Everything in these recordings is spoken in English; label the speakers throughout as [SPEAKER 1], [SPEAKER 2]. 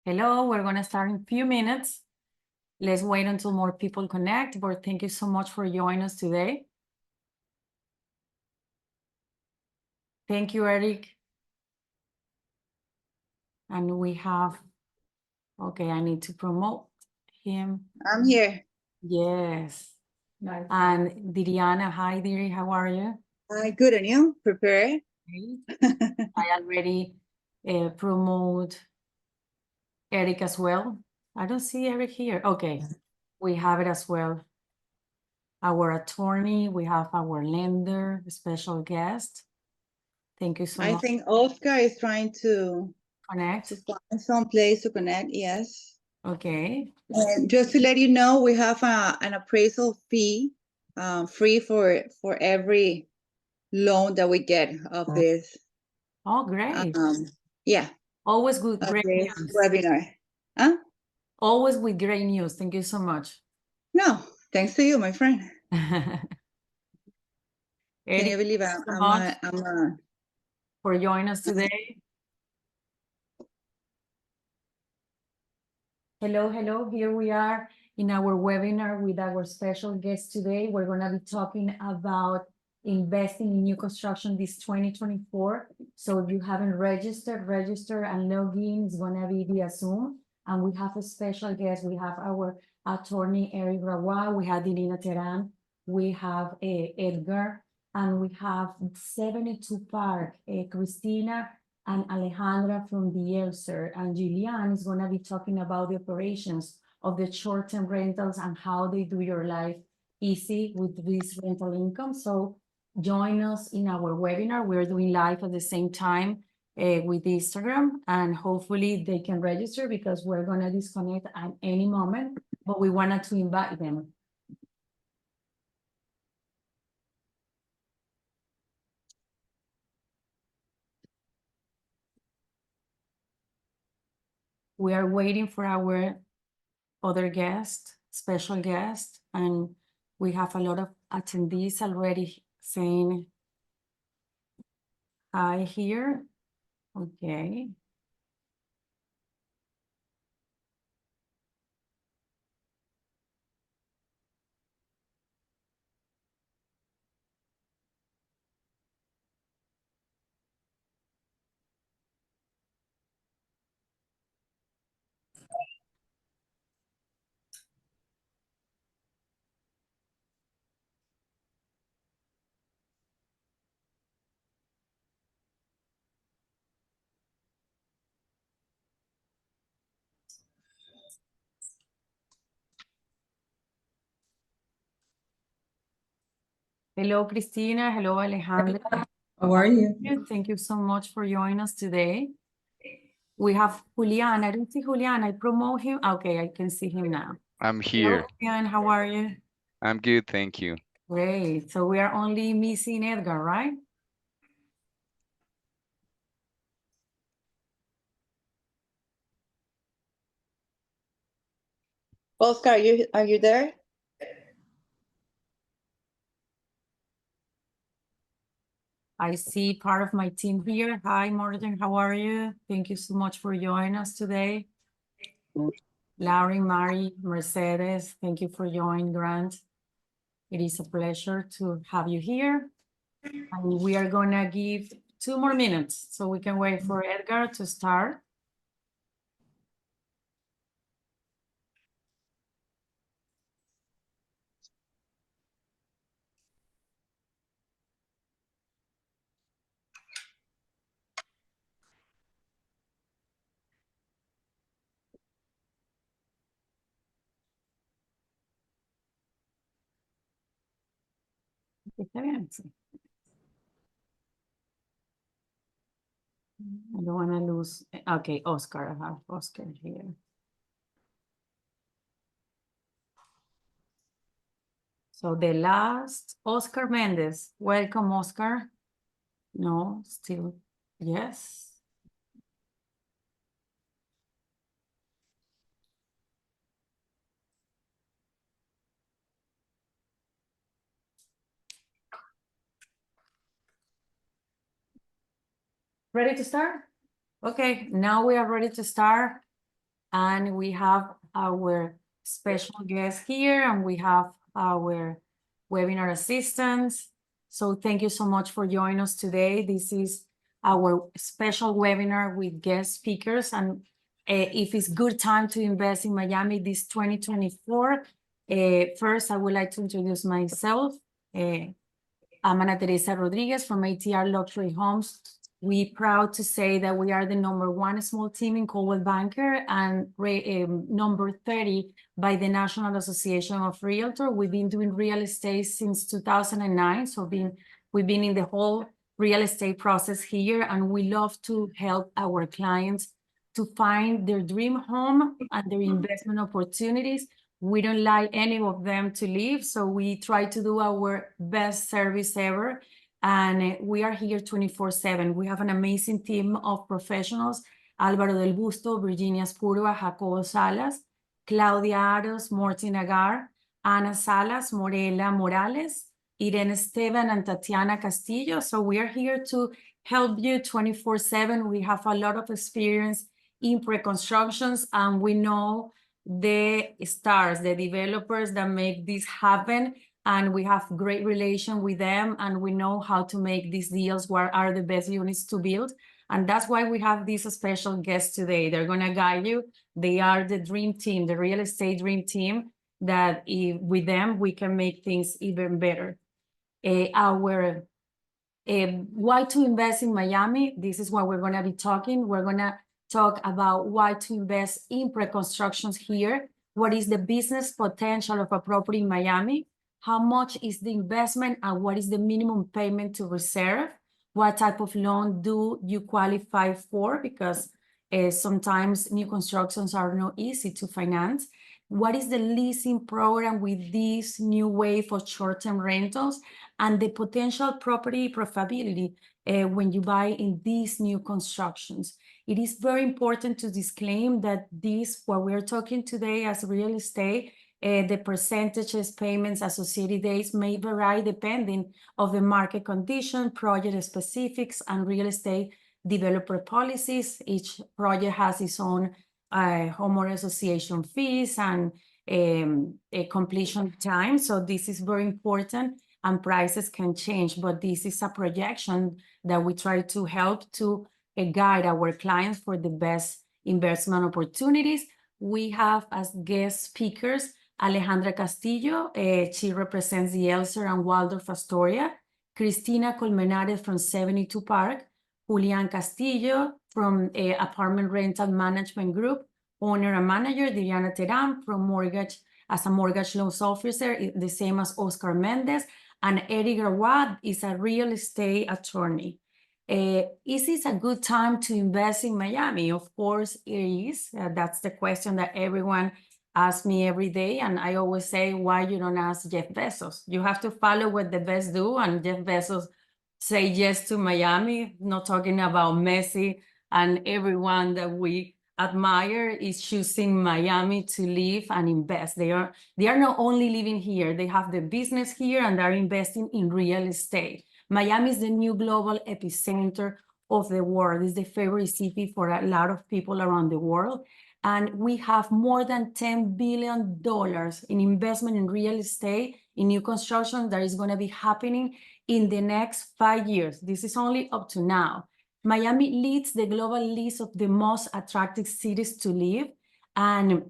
[SPEAKER 1] Hello, we're going to start in a few minutes. Let's wait until more people connect, but thank you so much for joining us today. Thank you, Eric. And we have, okay, I need to promote him.
[SPEAKER 2] I'm here.
[SPEAKER 1] Yes. Nice. And Diriana, hi, Diri, how are you?
[SPEAKER 2] Hi, good, and you? Prepared?
[SPEAKER 1] I already promote Eric as well. I don't see Eric here. Okay, we have it as well. Our attorney, we have our lender, special guest. Thank you so
[SPEAKER 2] I
[SPEAKER 1] much.
[SPEAKER 2] think Oscar is trying to
[SPEAKER 1] Connect.
[SPEAKER 2] find some place to connect, yes.
[SPEAKER 1] Okay.
[SPEAKER 2] And just to let you know, we have an appraisal fee free for every loan that we get of this.
[SPEAKER 1] Oh, great.
[SPEAKER 2] Yeah,
[SPEAKER 1] Always good,
[SPEAKER 2] of
[SPEAKER 1] great
[SPEAKER 2] this
[SPEAKER 1] news.
[SPEAKER 2] webinar. Huh?
[SPEAKER 1] Always with great news. Thank you so much.
[SPEAKER 2] No, thanks to you, my friend.
[SPEAKER 1] Eric,
[SPEAKER 2] Can you believe
[SPEAKER 1] thank you so much
[SPEAKER 2] I'm
[SPEAKER 1] for joining us today. Hello, hello. Here we are in our webinar with our special guest today. We're going to be talking about investing in new construction this 2024. So if you haven't registered, register and log in. It's going to be via Zoom. And we have a special guest. We have our attorney, Eric Rawa. We have Dilina Teran. We have Edgar. And we have 72 Park, Christina and Alejandra from the ELSER, and Julian is going to be talking about the operations of the short-term rentals and how they do your life easy with this rental income. So join us in our webinar. We're doing live at the same time with Instagram, and hopefully they can register because we're going to disconnect at any moment, but we wanted to invite them. We are waiting for our other guest, special guest, and we have a lot of attendees already saying hi here. Okay. Hello, Cristina. Hello, Alejandra.
[SPEAKER 3] How are you?
[SPEAKER 1] Thank you so much for joining us today. We have Julian. I don't see Julian. I promote him. Okay, I can see him now.
[SPEAKER 4] I'm here.
[SPEAKER 1] Hello, Julian. How are you?
[SPEAKER 4] I'm good, thank you.
[SPEAKER 1] Great. So we are only missing Edgar, right?
[SPEAKER 2] Oscar, are you there?
[SPEAKER 1] I see part of my team here. Hi, Morgan. How are you? Thank you so much for joining us today. Larry, Mari, Mercedes, thank you for joining, Grant. It is a pleasure to have you here. And we are gonna give 2 more minutes so we can wait for Edgar to start. Está bien, sí. I don't want to lose. Okay, Oscar. I have Oscar here. So the last, Oscar Mendez. Welcome, Oscar. No, still, yes. Ready to start? Okay, now we are ready to start. And we have our special guest here, and we have our webinar assistants. So thank you so much for joining us today. This is our special webinar with guest speakers. And if it's good time to invest in Miami this 2024, first I would like to introduce myself. I'm Ana Teresa Rodriguez from ATR Luxury Homes. We proud to say that we are the #1 small team in Coldwell Banker and number 30 by the National Association of Realtors. We've been doing real estate since 2009. So we've been in the whole real estate process here, and we love to help our clients to find their dream home and their investment opportunities. We don't like any of them to leave, so we try to do our best service ever. And we are here 24/7. We have an amazing team of professionals: Álvaro del Busto, Virginia Spurua, Jacobo Salas, Claudia Aros, Morty Nagar, Ana Salas, Morela Morales, Irene Esteban, and Tatiana Castillo. So we are here to help you 24/7. We have a lot of experience in pre-constructions, and we know the stars, the developers that make this happen, and we have great relation with them, and we know how to make these deals, what are the best units to build. And that's why we have these special guests today. They're going to guide you. They are the dream team, the real estate dream team, that with them we can make things even better. Why to invest in Miami? This is what we're going to be talking. We're going to talk about why to invest in pre-constructions here. What is the business potential of a property in Miami? How much is the investment, and what is the minimum payment to reserve? What type of loan do you qualify for? Because sometimes new constructions are not easy to finance. What is the leasing program with this new wave of short-term rentals, and the potential property profitability when you buy in these new constructions? It is very important to disclaim that this, what we're talking today as real estate, the percentages, payments, associated dates may vary depending on the market condition, project specifics, and real estate developer policies. Each project has its own homeowner association fees and a completion time. So this is very important, and prices can change, but this is a projection that we try to help to guide our clients for the best investment opportunities. We have as guest speakers Alejandra Castillo. She represents the Elser and Waldorf Astoria. Cristina Colmenares from 72 Park. Julian Castillo from Apartment Rental Management Group, owner and manager. Diana Teran from mortgage, as a mortgage loans officer, the same as Oscar Mendez. And Eric Rawad is a real estate attorney. Is this a good time to invest in Miami? Of course it is. That's the question that everyone asks me every day. And I always say, why you don't ask Jeff Bezos? You have to follow what the best do. And Jeff Bezos say yes to Miami, not talking about Messi and everyone that we admire is choosing Miami to live and invest. They are not only living here, they have the business here and are investing in real estate. Miami is the new global epicenter of the world. It's the favorite city for a lot of people around the world. And we have more than $10 billion in investment in real estate, in new construction that is going to be happening in the next 5 years. This is only up to now. Miami leads the global list of the most attractive cities to live, and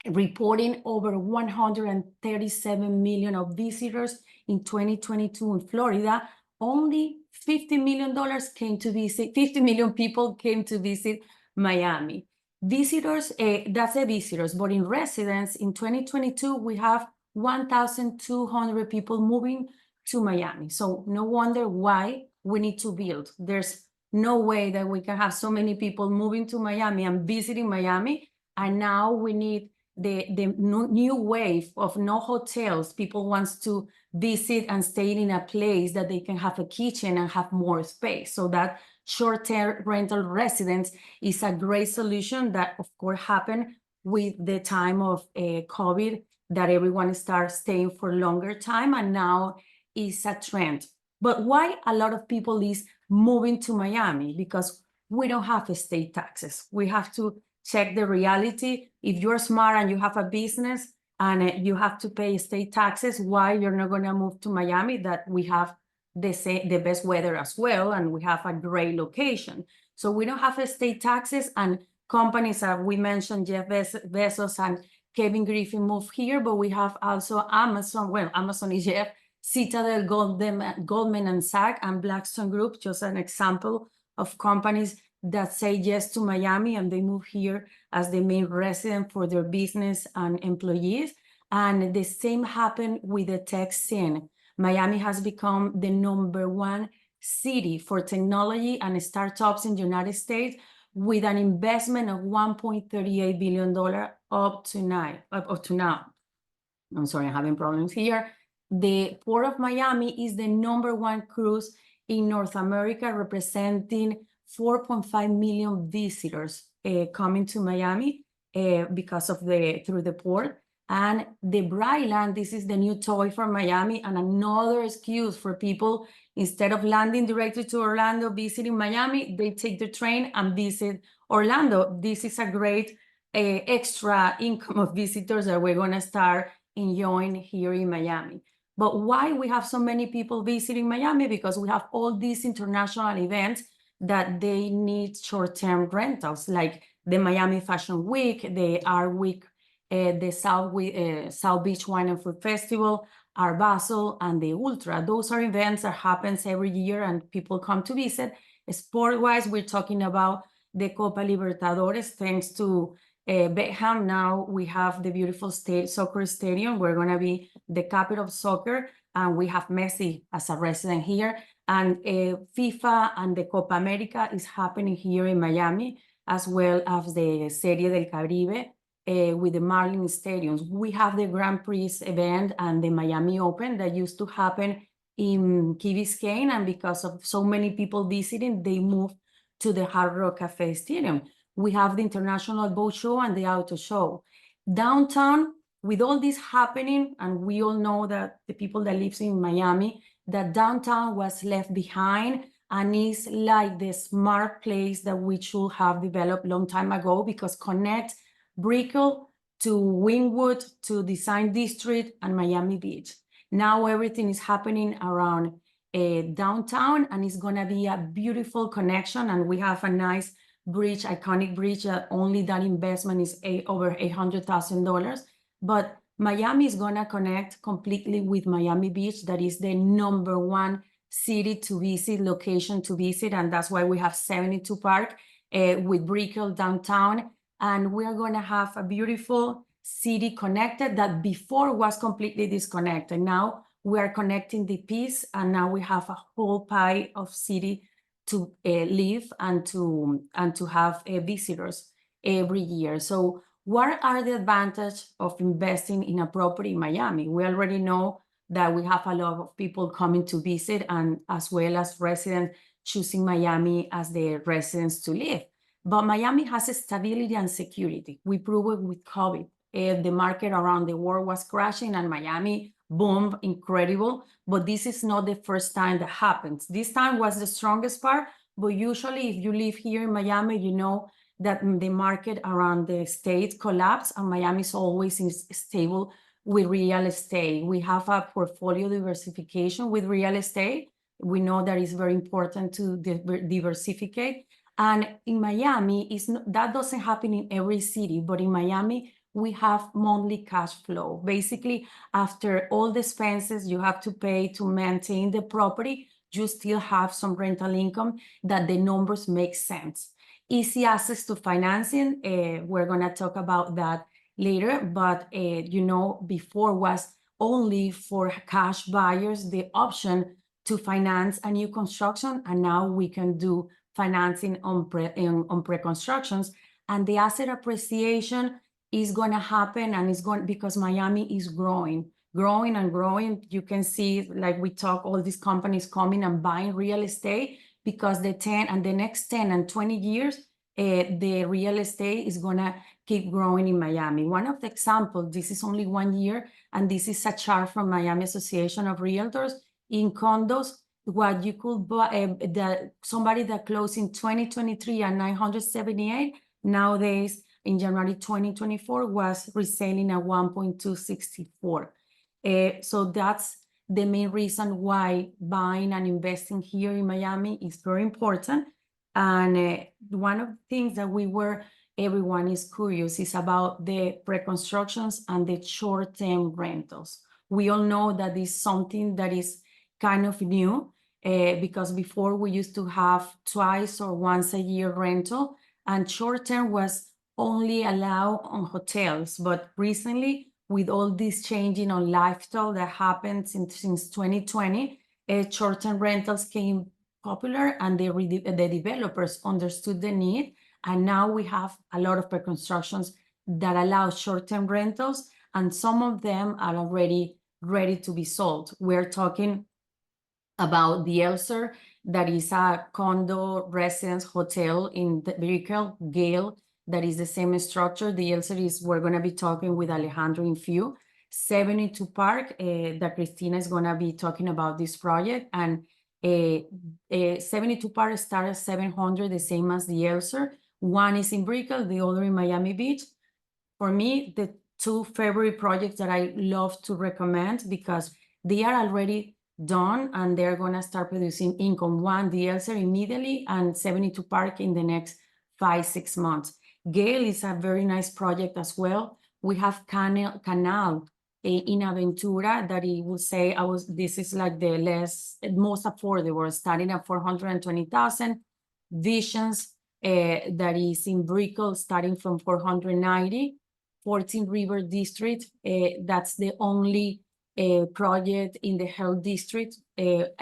[SPEAKER 1] reporting over 137 million of visitors in 2022 in Florida. Only $50 million came to visit, 50 million people came to visit Miami. Visitors, that's the visitors, but in residents in 2022, we have 1,200 people moving to Miami. So no wonder why we need to build. There's no way that we can have so many people moving to Miami and visiting Miami. And now we need the new wave of no hotels. People want to visit and stay in a place that they can have a kitchen and have more space. So that short-term rental residence is a great solution that, of course, happened with the time of COVID, that everyone starts staying for longer time, and now is a trend. But why a lot of people is moving to Miami? Because we don't have estate taxes. We have to check the reality. If you're smart and you have a business and you have to pay state taxes, why you're not gonna move to Miami, that we have the best weather as well, and we have a great location. So we don't have state taxes, and companies that we mentioned, Jeff Bezos and Kevin Griffin moved here, but we have also Amazon. Well, Amazon is Jeff, Citadel, Goldman and Sachs, and Blackstone Group, just an example of companies that say yes to Miami and they move here as the main resident for their business and employees. And the same happened with the tech scene. Miami has become the #1 city for technology and startups in the United States, with an investment of $1.38 billion up to now. I'm sorry, I'm having problems here. The Port of Miami is the #1 cruise in North America, representing 4.5 million visitors coming to Miami because of through the port. And the Brightline, this is the new toy for Miami, and another excuse for people, instead of landing directly to Orlando, visiting Miami, they take the train and visit Orlando. This is a great extra income of visitors that we're gonna start enjoying here in Miami. But why we have so many people visiting Miami? Because we have all these international events that they need short-term rentals, like the Miami Fashion Week, the Art Week, the South Beach Wine and Food Festival, Art Basel, and the Ultra. Those are events that happens every year and people come to visit. Sport-wise, we're talking about the Copa Libertadores. Thanks to Beckham, now we have the beautiful soccer stadium. We're gonna be the capital of soccer, and we have Messi as a resident here. And FIFA and the Copa America is happening here in Miami, as well as the Serie del Caribe with the Marlins stadiums. We have the Grand Prix event and the Miami Open that used to happen in Key Biscayne, and because of so many people visiting, they moved to the Hard Rock Cafe Stadium. We have the International Boat Show and the Auto Show. Downtown, with all this happening, and we all know that the people that live in Miami, that downtown was left behind, and is like the smart place that we should have developed long time ago, because connect Brickell to Wynwood to Design District and Miami Beach. Now everything is happening around downtown, and it's gonna be a beautiful connection, and we have a nice bridge, iconic bridge, that only that investment is over $800,000. But Miami is gonna connect completely with Miami Beach. That is the #1 city to visit, location to visit, and that's why we have 72 Park with Brickell downtown. And we are gonna have a beautiful city connected that before was completely disconnected. Now we are connecting the piece, and now we have a whole pie of city to live and to have visitors every year. So what are the advantages of investing in a property in Miami? We already know that we have a lot of people coming to visit, and as well as residents choosing Miami as their residence to live. But Miami has stability and security. We proved it with COVID. The market around the world was crashing and Miami boomed, incredible. But this is not the first time that happens. This time was the strongest part, but usually if you live here in Miami, you know that the market around the state collapsed, and Miami is always stable with real estate. We have a portfolio diversification with real estate. We know that it's very important to diversify. And in Miami, that doesn't happen in every city, but in Miami, we have monthly cash flow. Basically, after all the expenses you have to pay to maintain the property, you still have some rental income that the numbers make sense. Easy access to financing, we're gonna talk about that later, but you know, before was only for cash buyers the option to finance a new construction, and now we can do financing on pre-constructions, and the asset appreciation is going to happen, and it's going because Miami is growing and growing. You can see, like we talk, all these companies coming and buying real estate because the next 10 and 20 years, the real estate is going to keep growing in Miami. One of the examples, this is only 1 year, and this is a chart from Miami Association of Realtors. In condos, what you could buy, somebody that closed in 2023 at 978, nowadays in January 2024 was reselling at 1.264. So that's the main reason why buying and investing here in Miami is very important. And one of the things that everyone is curious is about the pre-constructions and the short-term rentals. We all know that is something that is kind of new because before we used to have twice or once a year rental, and short-term was only allowed on hotels. But recently, with all this changing on lifestyle that happened since 2020, short-term rentals came popular, and the developers understood the need. And now we have a lot of pre-constructions that allow short-term rentals, and some of them are already ready to be sold. We're talking about the Elser, that is a condo residence hotel in the Brickell, Gale, that is the same structure. The Elser is, we're going to be talking with Alejandro in few. 72 Park, that Cristina is going to be talking about this project. And 72 Park started at 700, the same as the Elser. One is in Brickell, the other in Miami Beach. For me, the two favorite projects that I love to recommend because they are already done and they're going to start producing income. One, the Elser immediately, and 72 Park in the next 5-6 months. Gale is a very nice project as well. We have Canal in Aventura that he will say this is like the most affordable, starting at 420,000. Visions that is in Brickell, starting from 490. 14 River District, that's the only project in the Health District,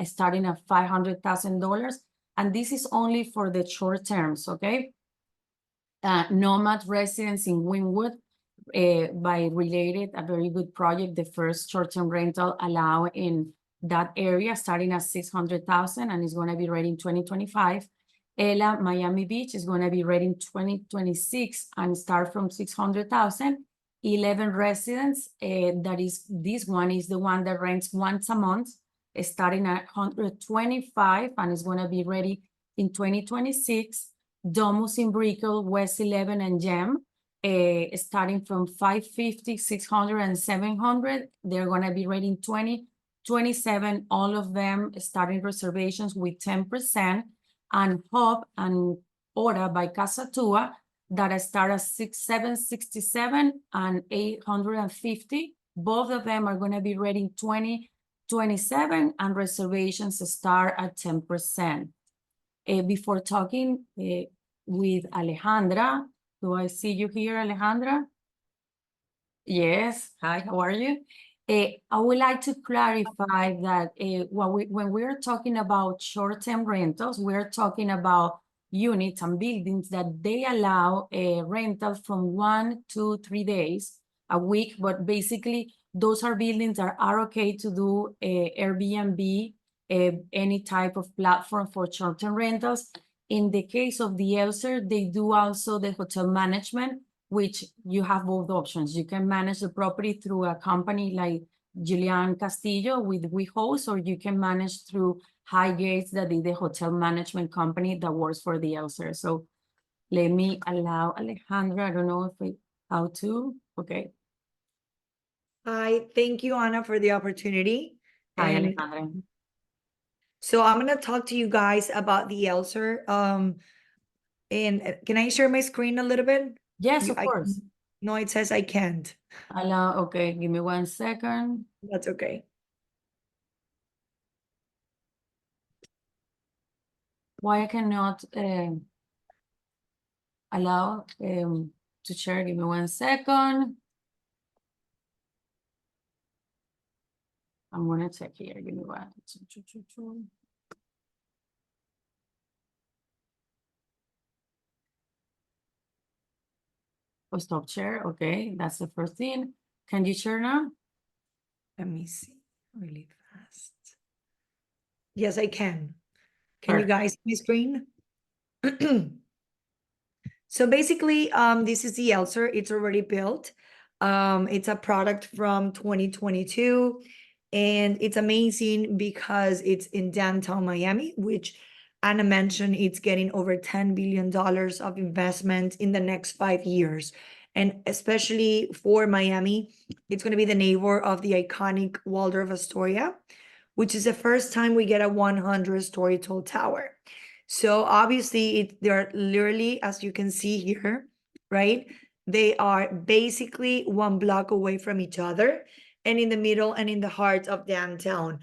[SPEAKER 1] starting at $500,000. And this is only for the short terms, okay? Nomad Residence in Wynwood, by Related, a very good project. The first short-term rental allowed in that area, starting at 600,000, and is going to be ready in 2025. Ella Miami Beach is going to be ready in 2026 and start from 600,000. 11 Residence, this one is the one that rents once a month, starting at 125, and is going to be ready in 2026. Domus in Brickell, West 11 and Gem, starting from 550, 600, and 700. They're going to be ready in 2027. All of them starting reservations with 10%. And Hub and Ora by Casa Tua that start at 767 and 850. Both of them are going to be ready in 2027, and reservations start at 10%. Before talking with Alejandra, do I see you here, Alejandra? Yes. Hi, how are you? I would like to clarify that when we are talking about short-term rentals, we're talking about units and buildings that they allow a rental from 1 to 3 days a week, but basically those are buildings that are okay to do Airbnb, any type of platform for short-term rentals. In the case of the Elser, they do also the hotel management, which you have both options. You can manage the property through a company like Julian Castillo with WeHost, or you can manage through Highgates, that is the hotel management company that works for the Elser. So let me allow Alejandra, I don't know how to, okay.
[SPEAKER 3] Hi, thank you, Ana, for the opportunity.
[SPEAKER 1] Hi,
[SPEAKER 3] And
[SPEAKER 1] Alejandra.
[SPEAKER 3] so I'm going to talk to you guys about the Elser. And can I share my screen a little bit?
[SPEAKER 1] Yes, of course.
[SPEAKER 3] No, it says I can't.
[SPEAKER 1] Okay, give me 1 second.
[SPEAKER 3] That's okay.
[SPEAKER 1] Why I cannot allow to share? Give me 1 second. I'm gonna check here. Give me 1. Oh, stop share. Okay, that's the first thing. Can you share now?
[SPEAKER 3] Let me see really fast. Yes, I can. Can you guys see my screen? So basically, this is the Elser. It's already built. It's a product from 2022, and it's amazing because it's in downtown Miami, which Anna mentioned, it's getting over $10 billion of investment in the next 5 years. And especially for Miami, it's going to be the neighbor of the iconic Waldorf Astoria, which is the first time we get a 100-story tall tower. So obviously, they're literally, as you can see here, right? They are basically 1 block away from each other and in the middle and in the heart of downtown.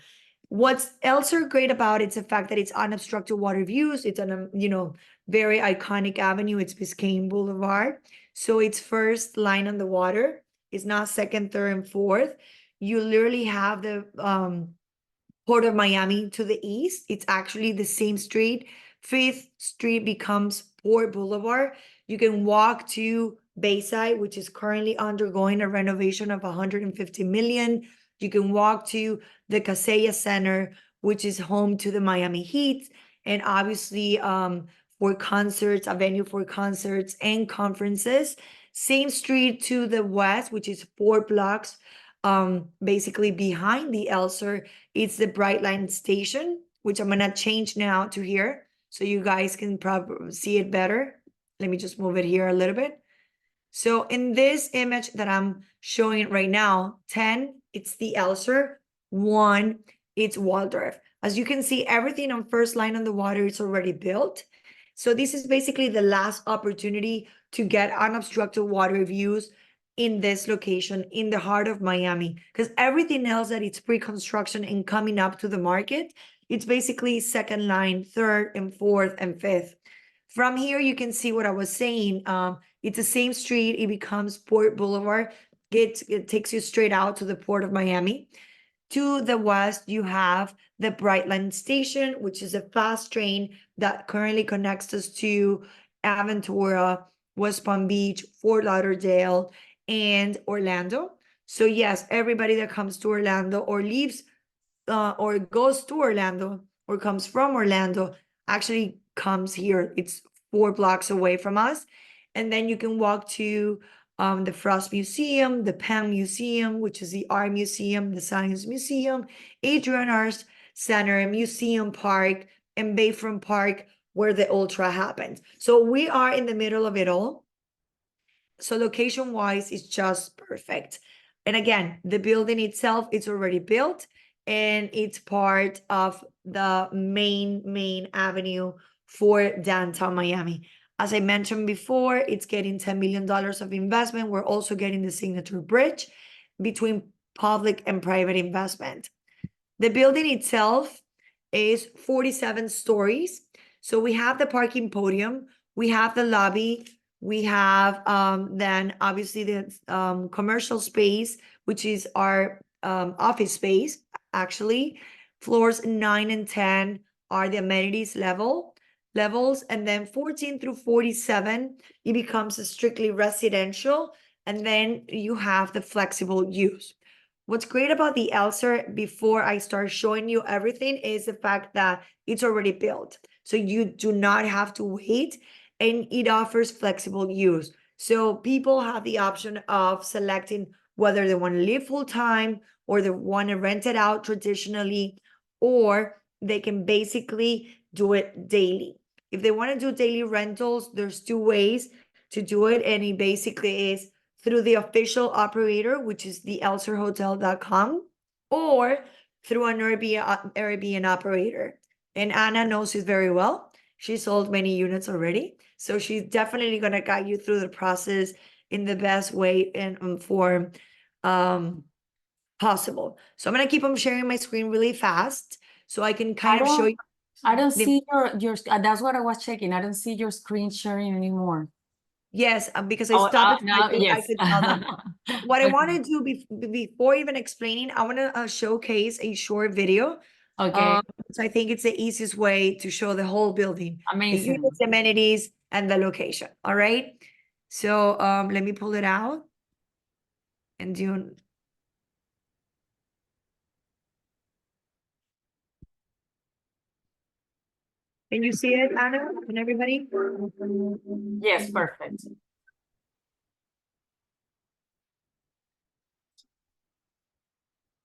[SPEAKER 3] What's also great about it's the fact that it's unobstructed water views. It's on a, very iconic avenue. It's Biscayne Boulevard. So it's first line on the water. It's not second, third, and fourth. You literally have the Port of Miami to the east. It's actually the same street. Fifth Street becomes Port Boulevard. You can walk to Bayside, which is currently undergoing a renovation of 150 million. You can walk to the Kaseya Center, which is home to the Miami Heat, and obviously for concerts, a venue for concerts and conferences. Same street to the west, which is 4 blocks basically behind the Elser. It's the Brightline Station, which I'm gonna change now to here so you guys can probably see it better. Let me just move it here a little bit. So in this image that I'm showing right now, 10, it's the Elser, 1, it's Waldorf. As you can see, everything on first line on the water is already built. So this is basically the last opportunity to get unobstructed water views in this location in the heart of Miami, because everything else that it's pre-construction and coming up to the market, it's basically second line, third and fourth and fifth. From here, you can see what I was saying. It's the same street. It becomes Port Boulevard. It takes you straight out to the Port of Miami. To the west, you have the Brightline Station, which is a fast train that currently connects us to Aventura, West Palm Beach, Fort Lauderdale, and Orlando. So yes, everybody that comes to Orlando or leaves or goes to Orlando or comes from Orlando actually comes here. It's 4 blocks away from us. And then you can walk to the Frost Museum, the Penn Museum, which is the Art Museum, the Science Museum, Adrian Arts Center, Museum Park, and Bayfront Park, where the Ultra happens. So we are in the middle of it all. So location-wise, it's just perfect. And again, the building itself, it's already built, and it's part of the main avenue for downtown Miami. As I mentioned before, it's getting $10 million of investment. We're also getting the Signature Bridge between public and private investment. The building itself is 47 stories. So we have the parking podium, we have the lobby, we have then obviously the commercial space, which is our office space, actually. Floors 9 and 10 are the amenities levels, and then 14 through 47, it becomes a strictly residential, and then you have the flexible use. What's great about the Elser, before I start showing you everything, is the fact that it's already built. So you do not have to wait, and it offers flexible use. So people have the option of selecting whether they want to live full-time or they want to rent it out traditionally, or they can basically do it daily. If they want to do daily rentals, there's 2 ways to do it, and it basically is through the official operator, which is the elserhotel.com, or through an Airbnb operator. And Anna knows this very well. She sold many units already. So she's definitely going to guide you through the process in the best way and form possible. So I'm going to keep on sharing my screen really fast so I can kind of show you.
[SPEAKER 1] I don't
[SPEAKER 3] the-
[SPEAKER 1] see your that's what I was checking. I don't see your screen sharing anymore.
[SPEAKER 3] Yes, because I
[SPEAKER 1] Oh,
[SPEAKER 3] stopped it.
[SPEAKER 1] now,
[SPEAKER 3] I
[SPEAKER 1] yes.
[SPEAKER 3] could tell them. What I
[SPEAKER 1] Okay.
[SPEAKER 3] want to do before even explaining, I want to showcase a short video.
[SPEAKER 1] Okay,
[SPEAKER 3] So I think it's the easiest way to show the whole building, the
[SPEAKER 1] amazing.
[SPEAKER 3] units, amenities, and the location. All right. So let me pull it out and do. Can you see it, Anna, and everybody?
[SPEAKER 1] Yes, perfect.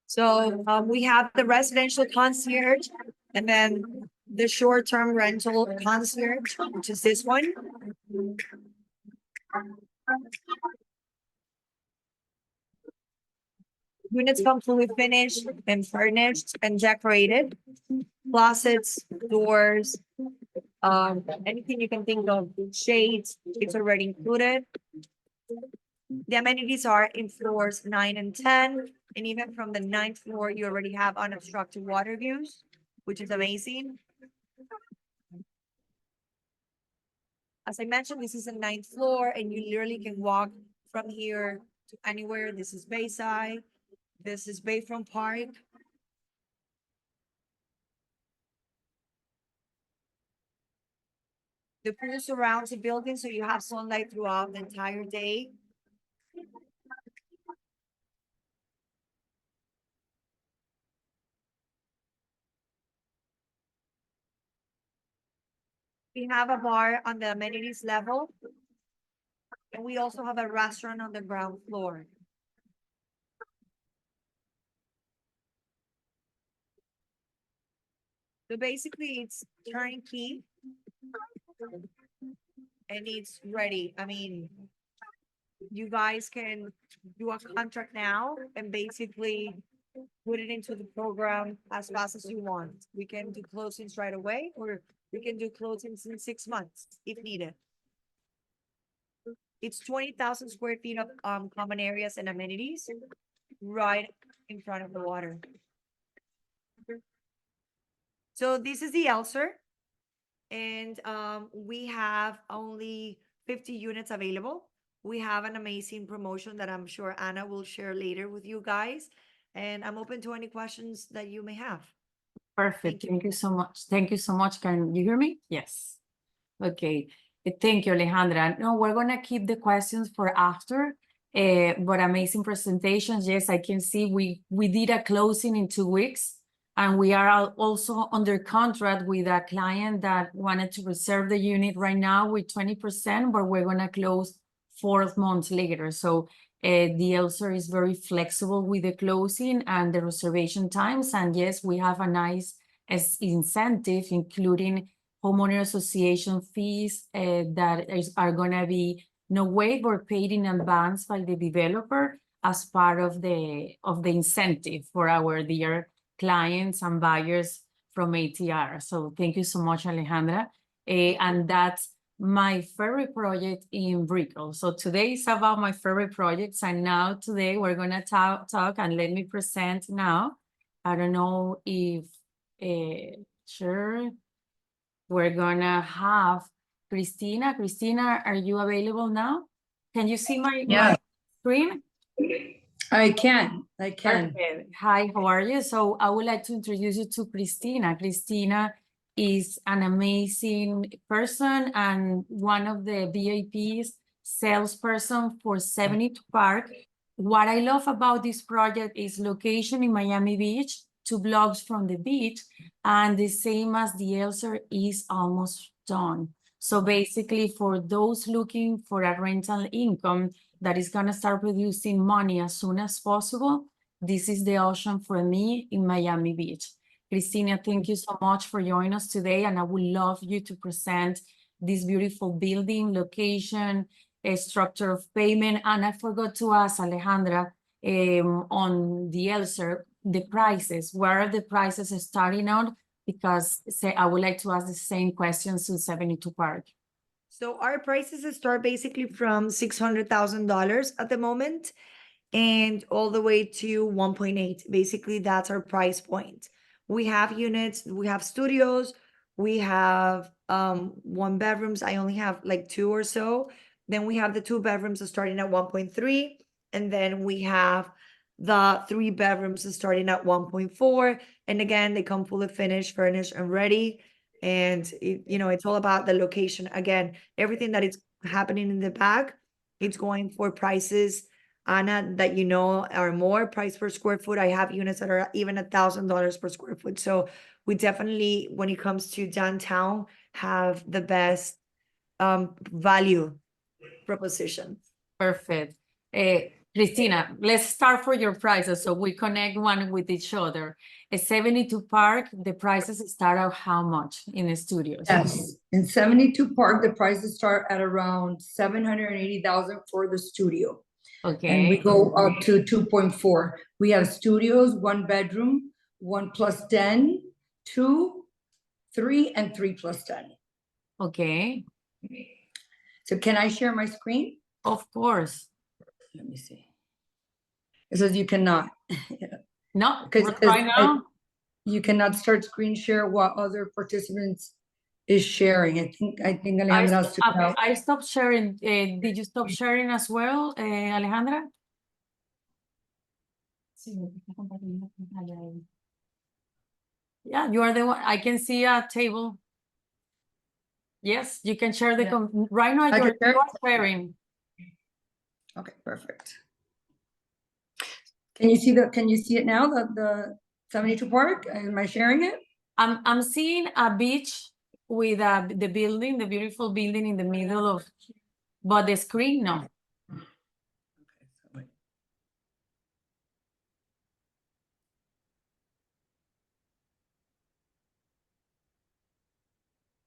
[SPEAKER 3] So we have the residential concierge, and then the short-term rental concierge, which is this one. Units come fully finished and furnished and decorated. Closets, doors, anything you can think of, shades, it's already included. The amenities are in floors 9 and 10, and even from the 9th floor, you already have unobstructed water views, which is amazing. As I mentioned, this is the 9th floor, and you literally can walk from here to anywhere. This is Bayside. This is Bayfront Park. The pool surrounds the building, so you have sunlight throughout the entire day. We have a bar on the amenities level. And we also have a restaurant on the ground floor. So basically it's turnkey. And it's ready. I mean, you guys can do a contract now and basically put it into the program as fast as you want. We can do closings right away, or we can do closings in 6 months if needed. It's 20,000 square feet of common areas and amenities right in front of the water. So this is the Elser, and we have only 50 units available. We have an amazing promotion that I'm sure Anna will share later with you guys, and I'm open to any questions that you may have.
[SPEAKER 1] Perfect. Thank you so much. Thank you so much. Can you hear me? Yes. Okay. Thank you, Alejandra. No, we're gonna keep the questions for after. But amazing presentations. Yes, I can see we did a closing in 2 weeks, and we are also under contract with a client that wanted to reserve the unit right now with 20%, but we're gonna close 4 months later. So the Elser is very flexible with the closing and the reservation times. And yes, we have a nice incentive, including homeowner association fees are gonna be no waived or paid in advance by the developer as part of the incentive for our dear clients and buyers from ATR. So thank you so much, Alejandra. And that's my favorite project in Brickell. So today is about my favorite projects, and now today we're gonna talk and let me present now. I don't know if sure. We're gonna have Christina. Christina, are you available now? Can you see my screen?
[SPEAKER 4] I can.
[SPEAKER 1] Perfect. Hi, how are you? So I would like to introduce you to Christina. Christina is an amazing person and one of the VIPs salesperson for 72 Park. What I love about this project is location in Miami Beach, 2 blocks from the beach, and the same as the Elser is almost done. So basically for those looking for a rental income that is gonna start producing money as soon as possible, this is the option for me in Miami Beach. Christina, thank you so much for joining us today, and I would love you to present this beautiful building, location, a structure of payment. And I forgot to ask Alejandra on the Elser, the prices. Where are the prices starting out? Because I would like to ask the same questions to 72 Park.
[SPEAKER 3] So our prices start basically from $600,000 at the moment and all the way to 1.8. Basically, that's our price point. We have units, we have studios, we have 1 bedrooms. I only have like 2 or so. Then we have the 2 bedrooms starting at 1.3, and then we have the 3 bedrooms starting at 1.4. And again, they come fully finished, furnished, and ready. And it's all about the location. Again, everything that is happening in the back, it's going for prices, Anna, that are more price per square foot. I have units that are even $1,000 per square foot. So we definitely, when it comes to downtown, have the best value proposition.
[SPEAKER 1] Perfect. Cristina, let's start for your prices so we connect one with each other. At 72 Park, the prices start at how much in the studios?
[SPEAKER 4] Yes, in 72 Park, the prices start at around 780,000 for the studio. And we
[SPEAKER 1] Okay,
[SPEAKER 4] go up to 2.4. We have studios, 1 bedroom, 1 plus 10, 2, 3, and 3 plus 10.
[SPEAKER 1] okay,
[SPEAKER 4] So can I share my screen?
[SPEAKER 1] of course.
[SPEAKER 4] Let me see. It says you cannot.
[SPEAKER 1] No,
[SPEAKER 4] Because
[SPEAKER 1] right now,
[SPEAKER 4] you cannot start screen share while other participants is sharing. I think Alejandra has to go out.
[SPEAKER 1] I stopped sharing. Did you stop sharing as well, Alejandra? Yeah, you are the one. I can see a table. Yes, you can share the,
[SPEAKER 4] Yeah.
[SPEAKER 1] right now
[SPEAKER 4] I can
[SPEAKER 1] you're
[SPEAKER 4] share?
[SPEAKER 1] you are sharing.
[SPEAKER 4] Okay, perfect. Can you see it now, the 72 Park? Am I sharing it?
[SPEAKER 1] I'm seeing a beach with the building, the beautiful building in the middle of, but the screen, no.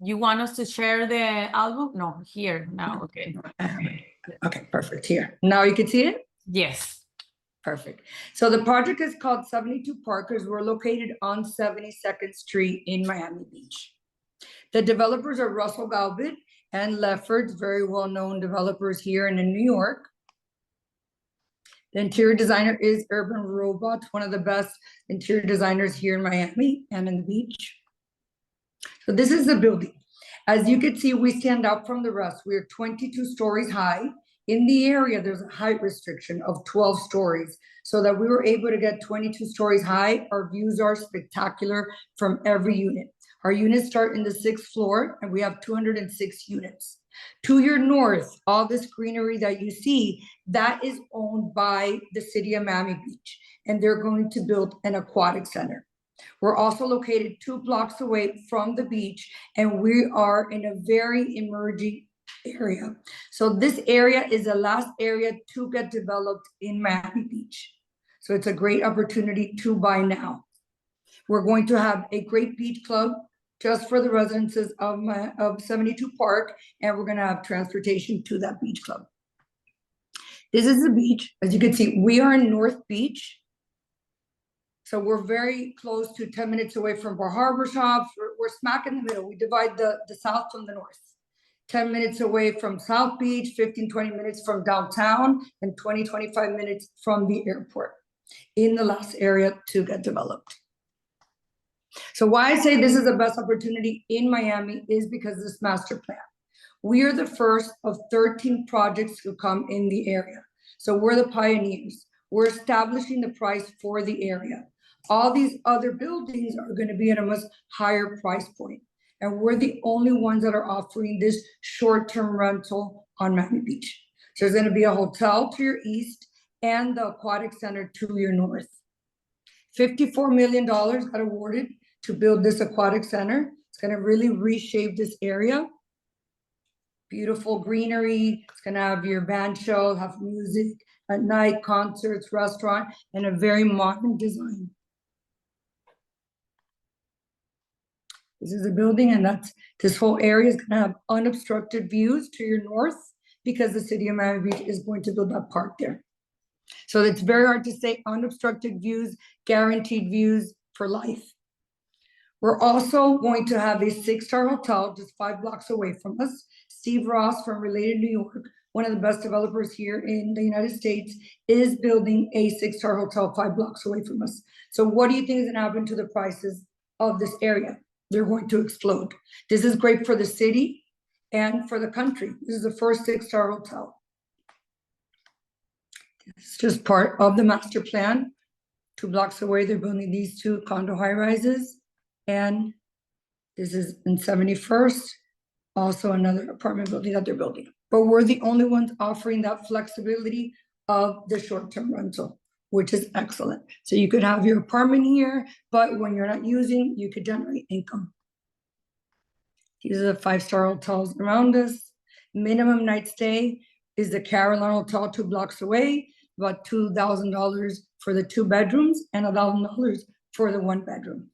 [SPEAKER 1] You want us to share the album? No, here now, okay.
[SPEAKER 4] Okay, perfect. Here. Now you can see it?
[SPEAKER 1] Yes,
[SPEAKER 4] Perfect. So the project is called 72 Parkers. We're located on 72nd Street in Miami Beach. The developers are Russell Galbit and Lefferts, very well-known developers here and in New York. The interior designer is Urban Robots, one of the best interior designers here in Miami and in the beach. So this is the building. As you can see, we stand out from the rest. We are 22 stories high. In the area, there's a height restriction of 12 stories, so that we were able to get 22 stories high. Our views are spectacular from every unit. Our units start in the 6th floor, and we have 206 units. To your north, all this greenery that you see, that is owned by the city of Miami Beach, and they're going to build an aquatic center. We're also located 2 blocks away from the beach, and we are in a very emerging area. So this area is the last area to get developed in Miami Beach. So it's a great opportunity to buy now. We're going to have a great beach club just for the residences of 72 Park, and we're gonna have transportation to that beach club. This is the beach. As you can see, we are in North Beach. So we're very close to 10 minutes away from Bar Harbor Shops. We're smack in the middle. We divide the south from the north. 10 minutes away from South Beach, 15, 20 minutes from downtown, and 20, 25 minutes from the airport in the last area to get developed. So why I say this is the best opportunity in Miami is because of this master plan. We are the first of 13 projects to come in the area. So we're the pioneers. We're establishing the price for the area. All these other buildings are going to be at a much higher price point. And we're the only ones that are offering this short-term rental on Miami Beach. So there's going to be a hotel to your east and the aquatic center to your north. $54 million got awarded to build this aquatic center. It's going to really reshape this area. Beautiful greenery. It's going to have your band show, have music at night, concerts, restaurant, and a very modern design. This is a building, and this whole area is going to have unobstructed views to your north because the city of Miami Beach is going to build that park there. So it's very hard to say unobstructed views, guaranteed views for life. We're also going to have a 6-star hotel just 5 blocks away from us. Steve Ross from Related New York, one of the best developers here in the United States, is building a 6-star hotel 5 blocks away from us. So what do you think is going to happen to the prices of this area? They're going to explode. This is great for the city and for the country. This is the first 6-star hotel. It's just part of the master plan. 2 blocks away, they're building these 2 condo high rises. And this is in 71st, also another apartment building that they're building. But we're the only ones offering that flexibility of the short-term rental, which is excellent. So you could have your apartment here, but when you're not using, you could generate income. These are the 5-star hotels around us. Minimum night stay is the Carolina Hotel 2 blocks away. about $2,000 for the 2 bedrooms and $1,000 for the 1 bedroom.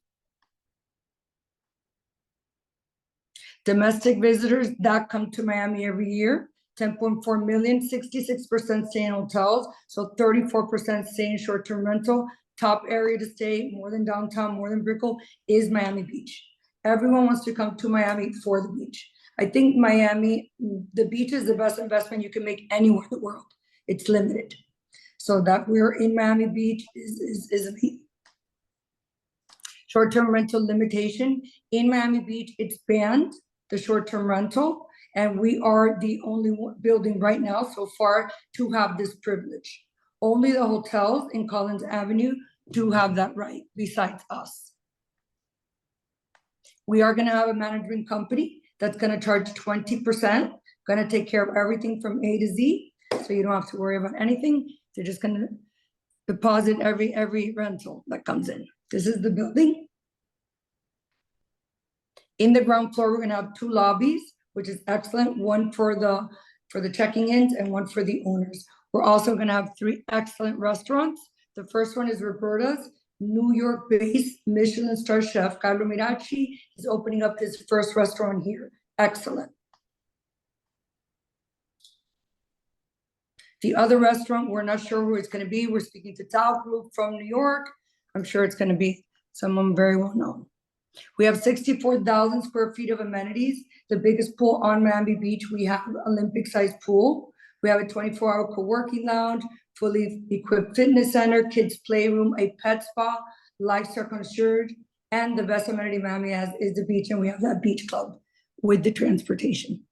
[SPEAKER 4] Domestic visitors that come to Miami every year, 10.4 million, 66% stay in hotels, so 34% stay in short-term rental. Top area to stay, more than downtown, more than Brickell, is Miami Beach. Everyone wants to come to Miami for the beach. I think Miami, the beach is the best investment you can make anywhere in the world. It's limited. So that we're in Miami Beach is a key. Short-term rental limitation. In Miami Beach, it's banned, the short-term rental, and we are the only building right now so far to have this privilege. Only the hotels in Collins Avenue do have that right, besides us. We are gonna have a management company that's gonna charge 20%, gonna take care of everything from A to Z, so you don't have to worry about anything. They're just gonna deposit every rental that comes in. This is the building. In the ground floor, we're gonna have 2 lobbies, which is excellent, one for the checking ins and one for the owners. We're also gonna have 3 excellent restaurants. The first one is Roberta's, New York-based Michelin star chef Carlo Miracci is opening up his first restaurant here. Excellent. The other restaurant, we're not sure where it's gonna be. We're speaking to Tao Group from New York. I'm sure it's gonna be someone very well known. We have 64,000 square feet of amenities, the biggest pool on Miami Beach. We have an Olympic-sized pool. We have a 24-hour co-working lounge, fully equipped fitness center, kids playroom, a pet spa, lifestyle concierge, and the best amenity Miami has is the beach, and we have that beach club with the transportation.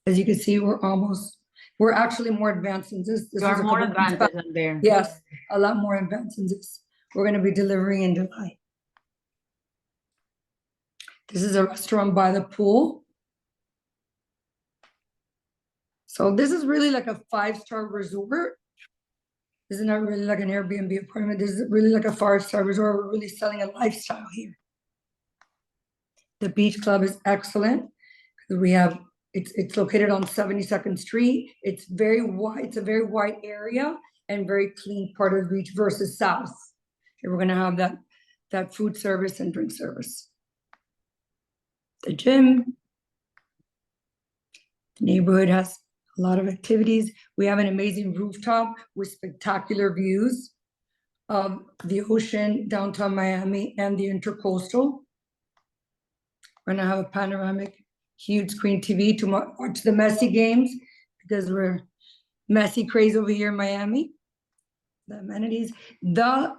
[SPEAKER 4] As you can see, we're actually more advanced in this. This
[SPEAKER 1] You
[SPEAKER 4] was
[SPEAKER 1] are
[SPEAKER 4] a
[SPEAKER 1] more
[SPEAKER 4] couple months
[SPEAKER 1] advanced
[SPEAKER 4] back.
[SPEAKER 1] than there.
[SPEAKER 4] Yes, a lot more advanced in this. We're gonna be delivering in July. This is a restaurant by the pool. So this is really like a 5-star resort. This is not really like an Airbnb apartment. This is really like a 5-star resort. We're really selling a lifestyle here. The beach club is excellent. We have, it's located on 72nd Street. It's very wide, it's a very wide area and very clean part of the beach versus south. Here we're gonna have that food service and drink service. The gym. The neighborhood has a lot of activities. We have an amazing rooftop with spectacular views of the ocean, downtown Miami, and the Intercoastal. We're gonna have a panoramic, huge screen TV to watch the Messi games because we're Messi crazy over here in Miami. The amenities, the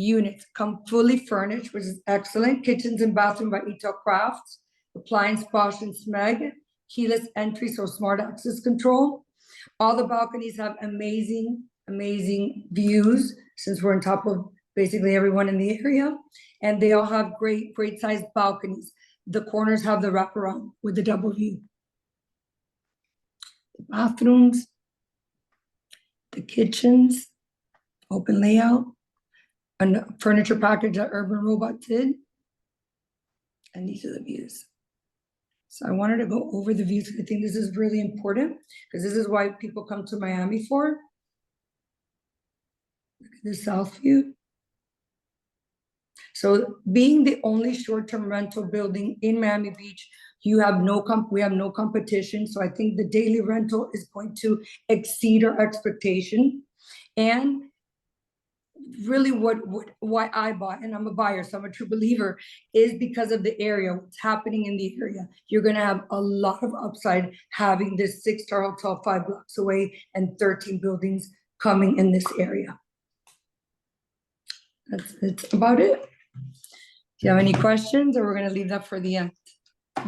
[SPEAKER 4] units come fully furnished, which is excellent. Kitchens and bathroom by Etel Crafts, appliance, Bosch and Smeg, keyless entry, so smart access control. All the balconies have amazing views since we're on top of basically everyone in the area. And they all have great sized balconies. The corners have the wraparound with the double view. The bathrooms, the kitchens, open layout, and furniture package that Urban Robot did. And these are the views. So I wanted to go over the views. I think this is really important because this is why people come to Miami for. Look at the south view. So being the only short-term rental building in Miami Beach, we have no competition. So I think the daily rental is going to exceed our expectation. And really why I buy, and I'm a buyer, so I'm a true believer, is because of the area, what's happening in the area. You're gonna have a lot of upside having this 6-star hotel 5 blocks away and 13 buildings coming in this area. That's about it. Do you have any questions, or we're gonna leave that for the end?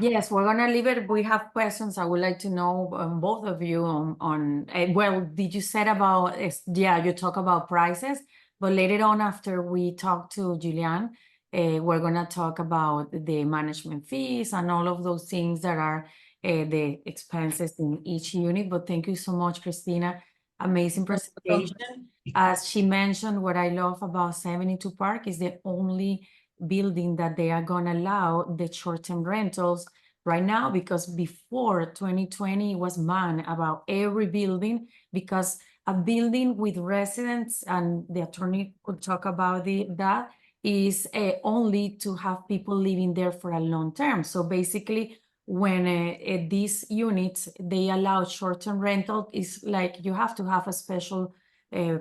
[SPEAKER 1] Yes, we're gonna leave it. We have questions. I would like to know both of you well, did you said about, yeah, you talk about prices, but later on after we talk to Julian, we're gonna talk about the management fees and all of those things that are the expenses in each unit. But thank you so much, Christina. Amazing presentation. As she mentioned, what I love about 72 Park is the only building that they are gonna allow the short-term rentals right now, because before 2020 it was banned about every building because a building with residents, and the attorney could talk about that, is only to have people living there for a long term. So basically, when these units, they allow short-term rental, is like you have to have a special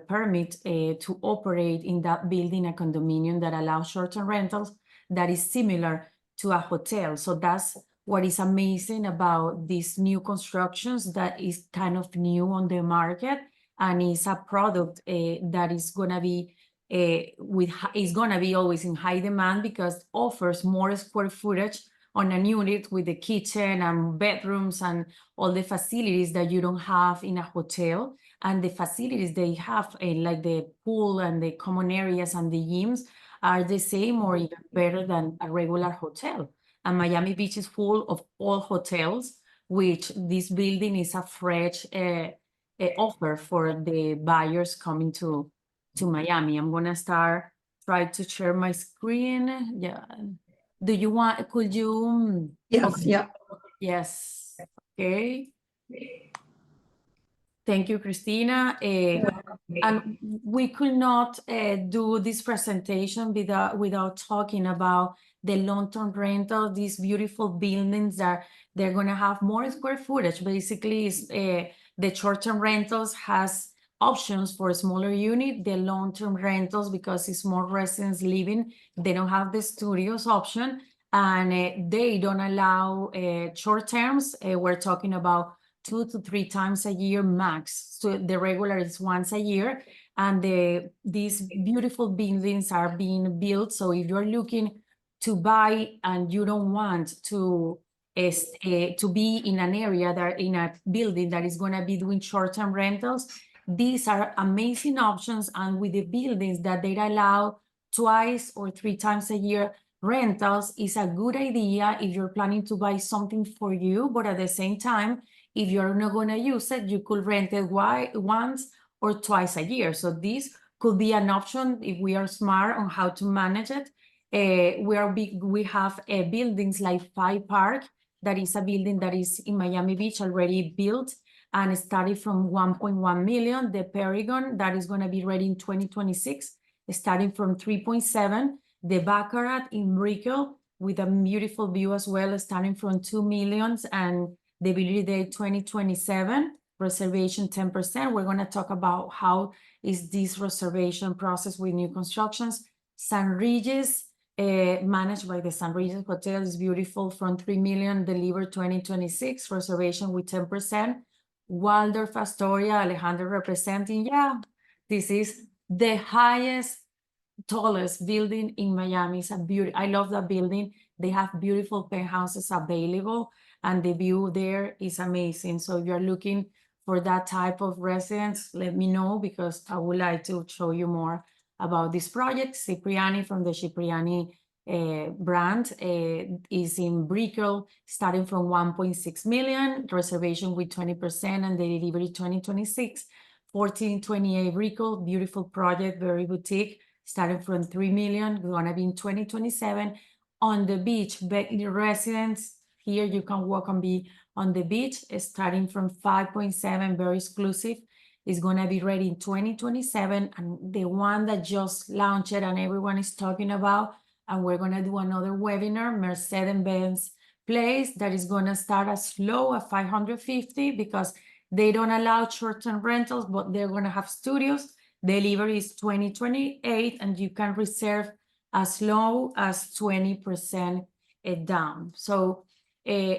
[SPEAKER 1] permit to operate in that building, a condominium that allows short-term rentals that is similar to a hotel. So that's what is amazing about these new constructions that is kind of new on the market, and is a product that is gonna be is gonna be always in high demand because offers more square footage on a unit with the kitchen and bedrooms and all the facilities that you don't have in a hotel. And the facilities they have, like the pool and the common areas and the gyms, are the same or even better than a regular hotel. And Miami Beach is full of all hotels, which this building is a fresh offer for the buyers coming to Miami. I'm gonna try to share my screen. Yeah. Do you want, could you?
[SPEAKER 4] Yes,
[SPEAKER 1] Okay.
[SPEAKER 4] yeah.
[SPEAKER 1] Yes, okay. Thank you, Christina. And we could not do this presentation without talking about the long-term rental, these beautiful buildings that they're gonna have more square footage. Basically, is the short-term rentals has options for a smaller unit. The long-term rentals, because it's more residents living, they don't have the studios option, and they don't allow short terms. We're talking about 2 to 3 times a year max. So the regular is once a year, and these beautiful buildings are being built. So if you're looking to buy and you don't want to be in an area that in a building that is going to be doing short-term rentals, these are amazing options. And with the buildings that they allow 2 or 3 times a year rentals, is a good idea if you're planning to buy something for you, but at the same time, if you're not going to use it, you could rent it once or twice a year. So this could be an option if we are smart on how to manage it. We have buildings like Five Park, that is a building that is in Miami Beach already built and started from 1.1 million. The Paragon, that is going to be ready in 2026, starting from 3.7. The Baccarat in Brickell, with a beautiful view as well, starting from 2 million, and the delivery date 2027, reservation 10%. We're going to talk about how is this reservation process with new constructions. San Regis, managed by the San Regis Hotel, is beautiful, from 3 million, delivered 2026, reservation with 10%. Waldorf Astoria, Alejandro representing. Yeah, this is the highest, tallest building in Miami. It's a beauty. I love that building. They have beautiful penthouses available, and the view there is amazing. So if you're looking for that type of residence, let me know, because I would like to show you more about this project. Cipriani, from the Cipriani brand, is in Brickell, starting from 1.6 million, reservation with 20%, and the delivery 2026. 1428 Brickell, beautiful project, very boutique, starting from 3 million, gonna be in 2027. On the beach, residents, here you can walk and be on the beach, starting from 5.7, very exclusive, is gonna be ready in 2027. And the one that just launched and everyone is talking about, and we're gonna do another webinar, Mercedes-Benz Place, that is gonna start as low as 550, because they don't allow short-term rentals, but they're gonna have studios. Delivery is 2028, and you can reserve as low as 20% down. So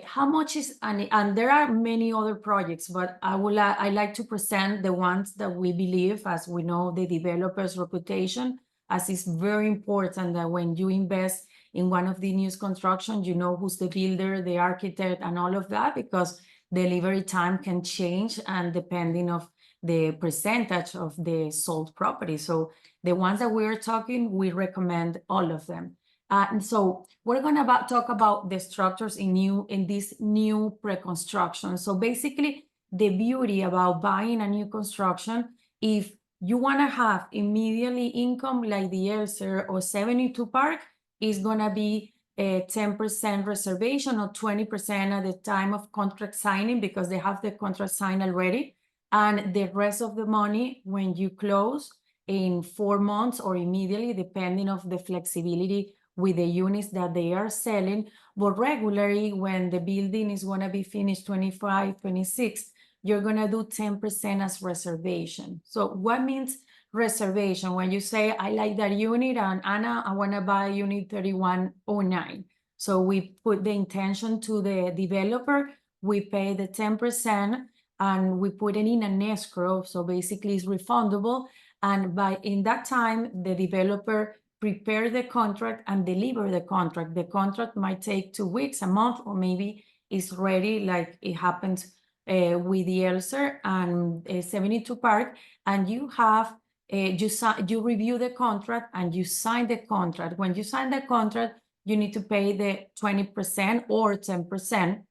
[SPEAKER 1] how much is, and there are many other projects, but I like to present the ones that we believe, as we know the developer's reputation, as it's very important that when you invest in one of the new construction, you know who's the builder, the architect, and all of that, because delivery time can change, and depending of the percentage of the sold property. So the ones that we're talking, we recommend all of them. And so we're gonna talk about the structures in this new pre-construction. So basically, the beauty about buying a new construction, if you wanna have immediately income like the Elser or 72 Park, is gonna be a 10% reservation or 20% at the time of contract signing, because they have the contract signed already. And the rest of the money, when you close in 4 months or immediately, depending of the flexibility with the units that they are selling. But regularly, when the building is gonna be finished 25, 26, you're gonna do 10% as reservation. So what means reservation? When you say, I like that unit, and Anna, I wanna buy unit 3109. So we put the intention to the developer, we pay the 10%, and we put it in an escrow, so basically it's refundable. And in that time, the developer prepare the contract and deliver the contract. The contract might take 2 weeks, a month, or maybe it's ready, like it happens with the Elser and 72 Park, and you have you review the contract and you sign the contract. When you sign the contract, you need to pay the 20% or 10%,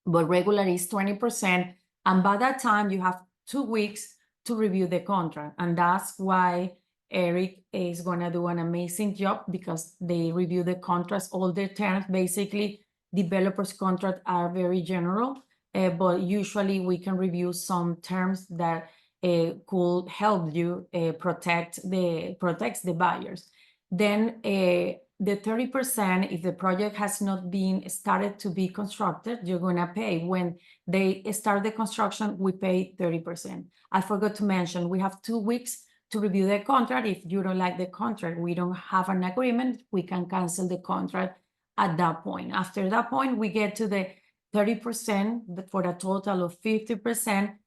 [SPEAKER 1] but regularly is 20%. And by that time, you have 2 weeks to review the contract. And that's why Eric is gonna do an amazing job, because they review the contracts, all the terms. Basically, developers' contracts are very general, but usually we can review some terms that could help you protects the buyers. Then the 30%, if the project has not been started to be constructed, you're gonna pay. When they start the construction, we pay 30%. I forgot to mention, we have 2 weeks to review the contract. If you don't like the contract, we don't have an agreement, we can cancel the contract at that point. After that point, we get to the 30% for a total of 50%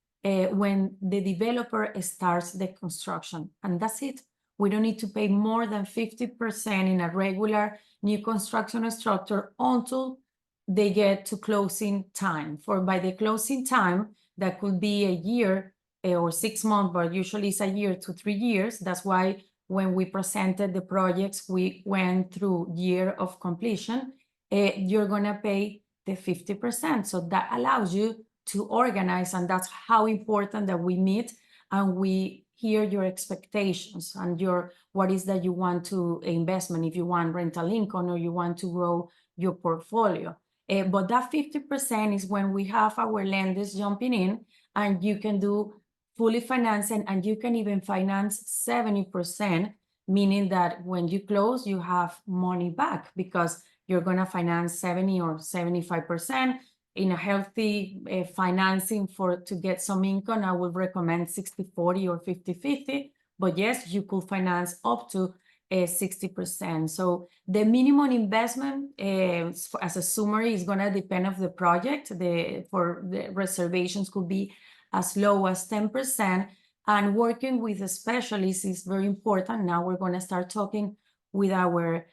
[SPEAKER 1] when the developer starts the construction, and that's it. We don't need to pay more than 50% in a regular new construction structure until they get to closing time. By the closing time, that could be a year or 6 months, but usually it's a year to 3 years. That's why when we presented the projects, we went through year of completion. You're gonna pay the 50%. So that allows you to organize, and that's how important that we meet and we hear your expectations and what is that you want to investment, if you want rental income or you want to grow your portfolio. But that 50% is when we have our lenders jumping in, and you can do fully financing, and you can even finance 70%, meaning that when you close, you have money back because you're gonna finance 70 or 75%. In a healthy financing to get some income, I would recommend 60-40 or 50-50. But yes, you could finance up to 60%. So the minimum investment, as a summary, is gonna depend on the project. For the reservations could be as low as 10%. And working with a specialist is very important. Now we're gonna start talking with our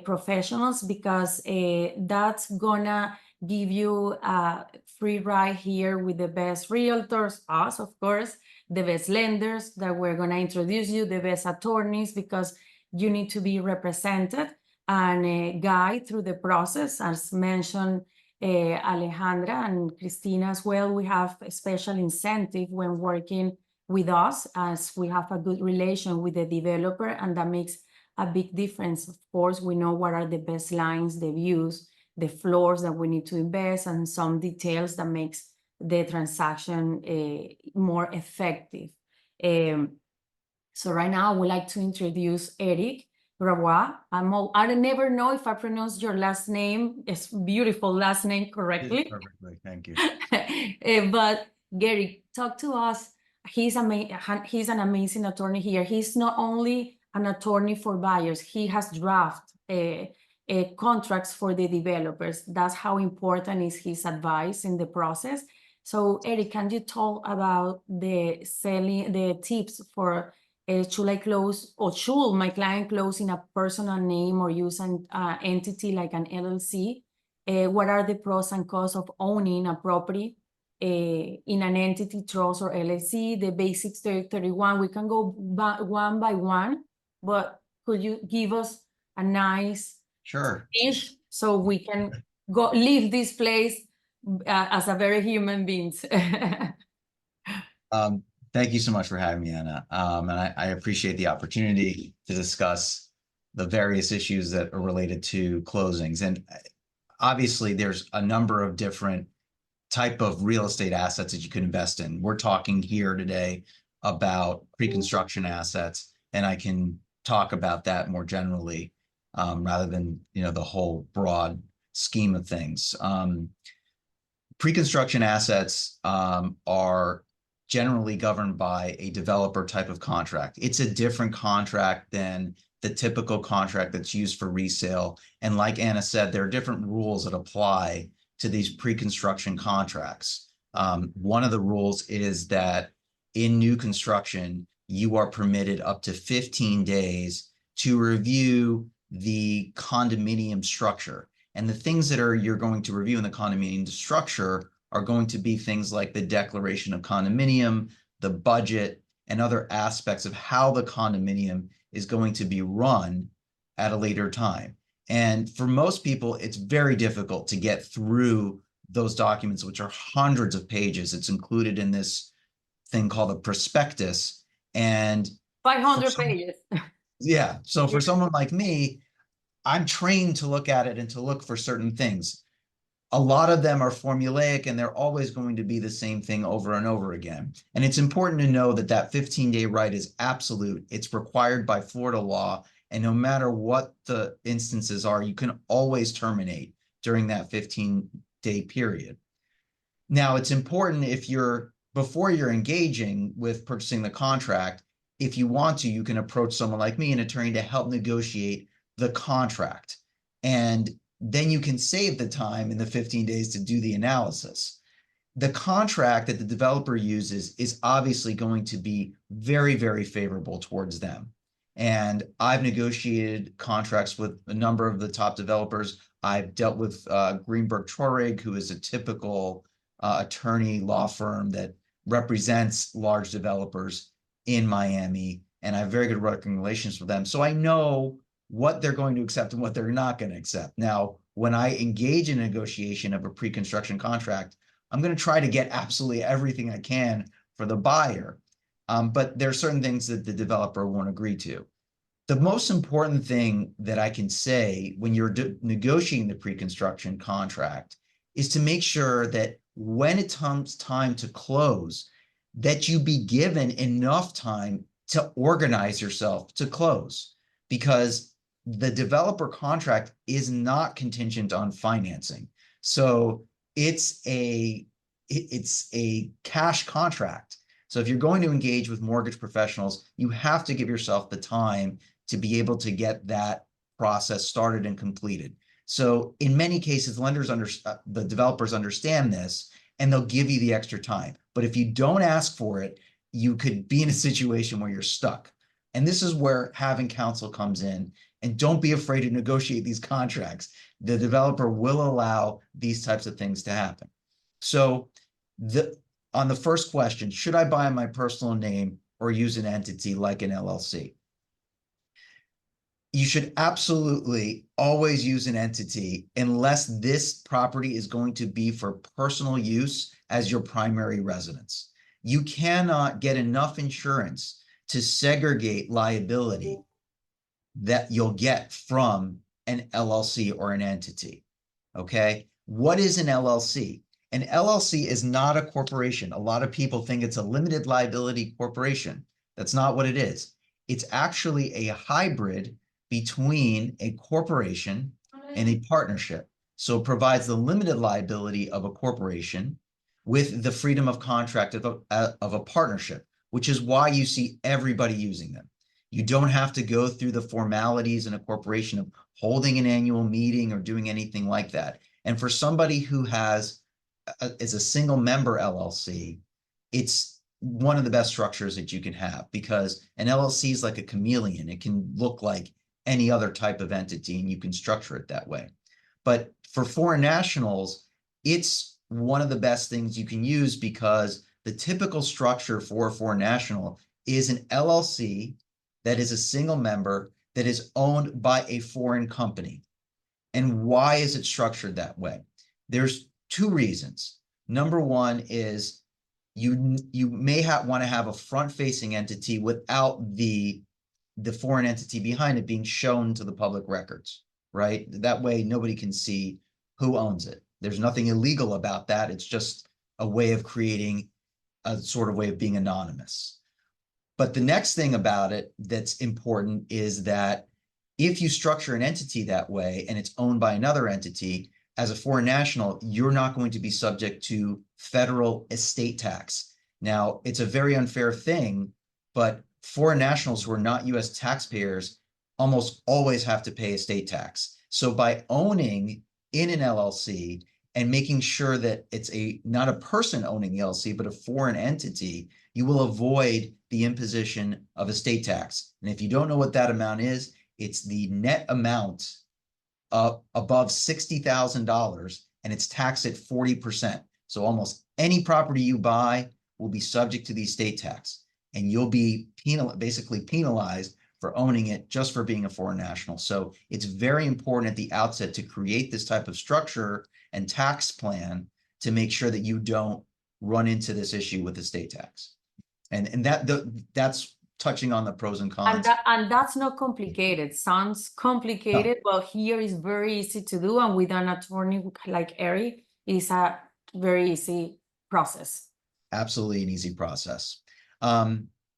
[SPEAKER 1] professionals, because that's gonna give you a free ride here with the best realtors, us, of course, the best lenders that we're gonna introduce you, the best attorneys, because you need to be represented and guide through the process. As mentioned, Alejandra and Cristina as well, we have a special incentive when working with us, as we have a good relation with the developer, and that makes a big difference. Of course, we know what are the best lines, the views, the floors that we need to invest, and some details that makes the transaction more effective. So right now I would like to introduce Eric Gravois. I never know if I pronounce your last name, it's beautiful last name, correctly.
[SPEAKER 5] Perfectly, thank you.
[SPEAKER 1] But Gary, talk to us. He's an amazing attorney here. He's not only an attorney for buyers, he has drafted contracts for the developers. That's how important is his advice in the process. So Eric, can you talk about the tips for should I close, or should my client close in a personal name or use an entity like an LLC? What are the pros and cons of owning a property in an entity, trust, or LLC? The basics 31, we can go one by one, but could you give us a nice
[SPEAKER 5] Sure.
[SPEAKER 1] ish so we can go leave this place as a very human beings?
[SPEAKER 5] Thank you so much for having me, Anna. And I appreciate the opportunity to discuss the various issues that are related to closings. And obviously, there's a number of different type of real estate assets that you can invest in. We're talking here today about pre-construction assets, and I can talk about that more generally rather than, you know, the whole broad scheme of things. Pre-construction assets are generally governed by a developer type of contract. It's a different contract than the typical contract that's used for resale. And like Anna said, there are different rules that apply to these pre-construction contracts. One of the rules is that in new construction, you are permitted up to 15 days to review the condominium structure. And the things that you're going to review in the condominium structure are going to be things like the declaration of condominium, the budget, and other aspects of how the condominium is going to be run at a later time. And for most people, it's very difficult to get through those documents, which are hundreds of pages. It's included in this thing called a prospectus. And
[SPEAKER 1] 500 pages.
[SPEAKER 5] yeah, so for someone like me, I'm trained to look at it and to look for certain things. A lot of them are formulaic and they're always going to be the same thing over and over again. And it's important to know that that 15-day right is absolute. It's required by Florida law. And no matter what the instances are, you can always terminate during that 15-day period. Now, it's important before you're engaging with purchasing the contract, if you want to, you can approach someone like me, an attorney, to help negotiate the contract. And then you can save the time in the 15 days to do the analysis. The contract that the developer uses is obviously going to be very, very favorable towards them. And I've negotiated contracts with a number of the top developers. I've dealt with Greenberg Traurig, who is a typical attorney law firm that represents large developers in Miami. And I have very good working relations with them. So I know what they're going to accept and what they're not going to accept. Now, when I engage in a negotiation of a pre-construction contract, I'm going to try to get absolutely everything I can for the buyer. But there are certain things that the developer won't agree to. The most important thing that I can say when you're negotiating the pre-construction contract is to make sure that when it comes time to close, that you be given enough time to organize yourself to close, because the developer contract is not contingent on financing. So it's a cash contract. So if you're going to engage with mortgage professionals, you have to give yourself the time to be able to get that process started and completed. So in many cases, the developers understand this, and they'll give you the extra time. But if you don't ask for it, you could be in a situation where you're stuck. And this is where having counsel comes in. And don't be afraid to negotiate these contracts. The developer will allow these types of things to happen. So on the first question, should I buy in my personal name or use an entity like an LLC? You should absolutely always use an entity unless this property is going to be for personal use as your primary residence. You cannot get enough insurance to segregate liability that you'll get from an LLC or an entity. Okay, what is an LLC? An LLC is not a corporation. A lot of people think it's a limited liability corporation. That's not what it is. It's actually a hybrid between a corporation and a partnership. So it provides the limited liability of a corporation with the freedom of contract of a partnership, which is why you see everybody using them. You don't have to go through the formalities in a corporation of holding an annual meeting or doing anything like that. And for somebody who is a single member LLC, it's one of the best structures that you can have, because an LLC is like a chameleon. It can look like any other type of entity, and you can structure it that way. But for foreign nationals, it's one of the best things you can use, because the typical structure for a foreign national is an LLC that is a single member that is owned by a foreign company. And why is it structured that way? There's two reasons. Number one is you may want to have a front-facing entity without the foreign entity behind it being shown to the public records, right? That way nobody can see who owns it. There's nothing illegal about that. It's just a way of creating a sort of way of being anonymous. But the next thing about it that's important is that if you structure an entity that way and it's owned by another entity, as a foreign national, you're not going to be subject to federal estate tax. Now, it's a very unfair thing, but foreign nationals who are not US taxpayers almost always have to pay estate tax. So by owning in an LLC and making sure that it's not a person owning the LLC, but a foreign entity, you will avoid the imposition of estate tax. And if you don't know what that amount is, it's the net amount above $60,000, and it's taxed at 40%. So almost any property you buy will be subject to the estate tax, and you'll be basically penalized for owning it just for being a foreign national. So it's very important at the outset to create this type of structure and tax plan to make sure that you don't run into this issue with estate tax. And that's touching on the pros and cons.
[SPEAKER 1] And that's not complicated. Sounds complicated, but here is very easy to do. And with an attorney like Eric, it's a very easy process.
[SPEAKER 5] Absolutely an easy process.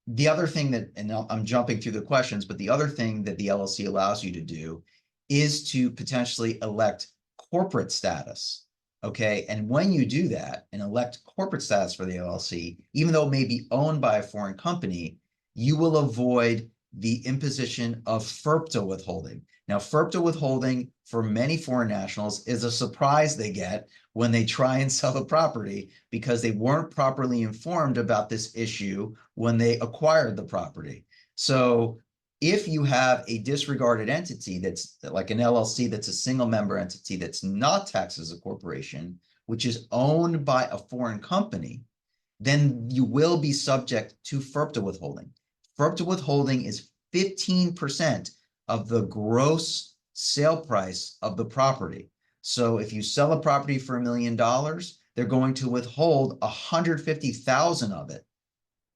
[SPEAKER 5] The other thing that, and I'm jumping through the questions, but the other thing that the LLC allows you to do is to potentially elect corporate status. Okay. And when you do that and elect corporate status for the LLC, even though it may be owned by a foreign company, you will avoid the imposition of FIRPTA withholding. Now, FIRPTA withholding for many foreign nationals is a surprise they get when they try and sell the property because they weren't properly informed about this issue when they acquired the property. So if you have a disregarded entity that's like an LLC that's a single member entity that's not taxed as a corporation, which is owned by a foreign company, then you will be subject to FIRPTA withholding. FIRPTA withholding is 15% of the gross sale price of the property. So if you sell a property for $1 million, they're going to withhold 150,000 of it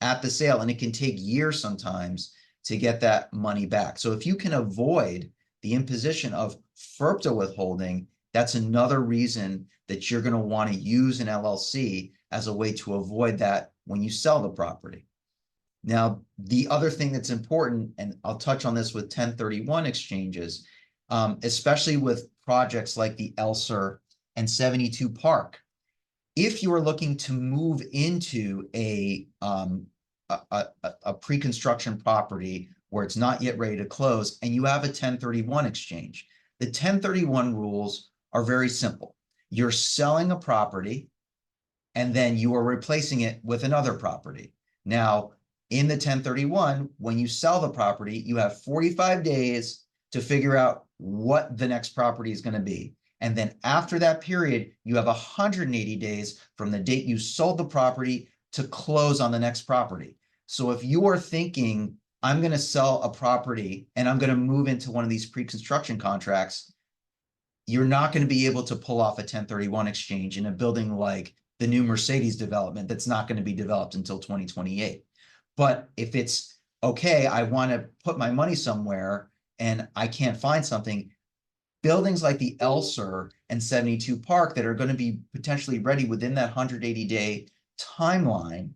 [SPEAKER 5] at the sale, and it can take years sometimes to get that money back. So if you can avoid the imposition of FIRPTA withholding, that's another reason that you're going to want to use an LLC as a way to avoid that when you sell the property. Now, the other thing that's important, and I'll touch on this with 1031 exchanges, especially with projects like the Elser and 72 Park. If you are looking to move into a pre-construction property where it's not yet ready to close and you have a 1031 exchange, the 1031 rules are very simple. You're selling a property and then you are replacing it with another property. Now, in the 1031, when you sell the property, you have 45 days to figure out what the next property is going to be. And then after that period, you have 180 days from the date you sold the property to close on the next property. So if you are thinking, I'm going to sell a property and I'm going to move into one of these pre-construction contracts, you're not going to be able to pull off a 1031 exchange in a building like the new Mercedes development that's not going to be developed until 2028. But if it's, okay, I want to put my money somewhere and I can't find something, buildings like the Elser and 72 Park that are going to be potentially ready within that 180-day timeline,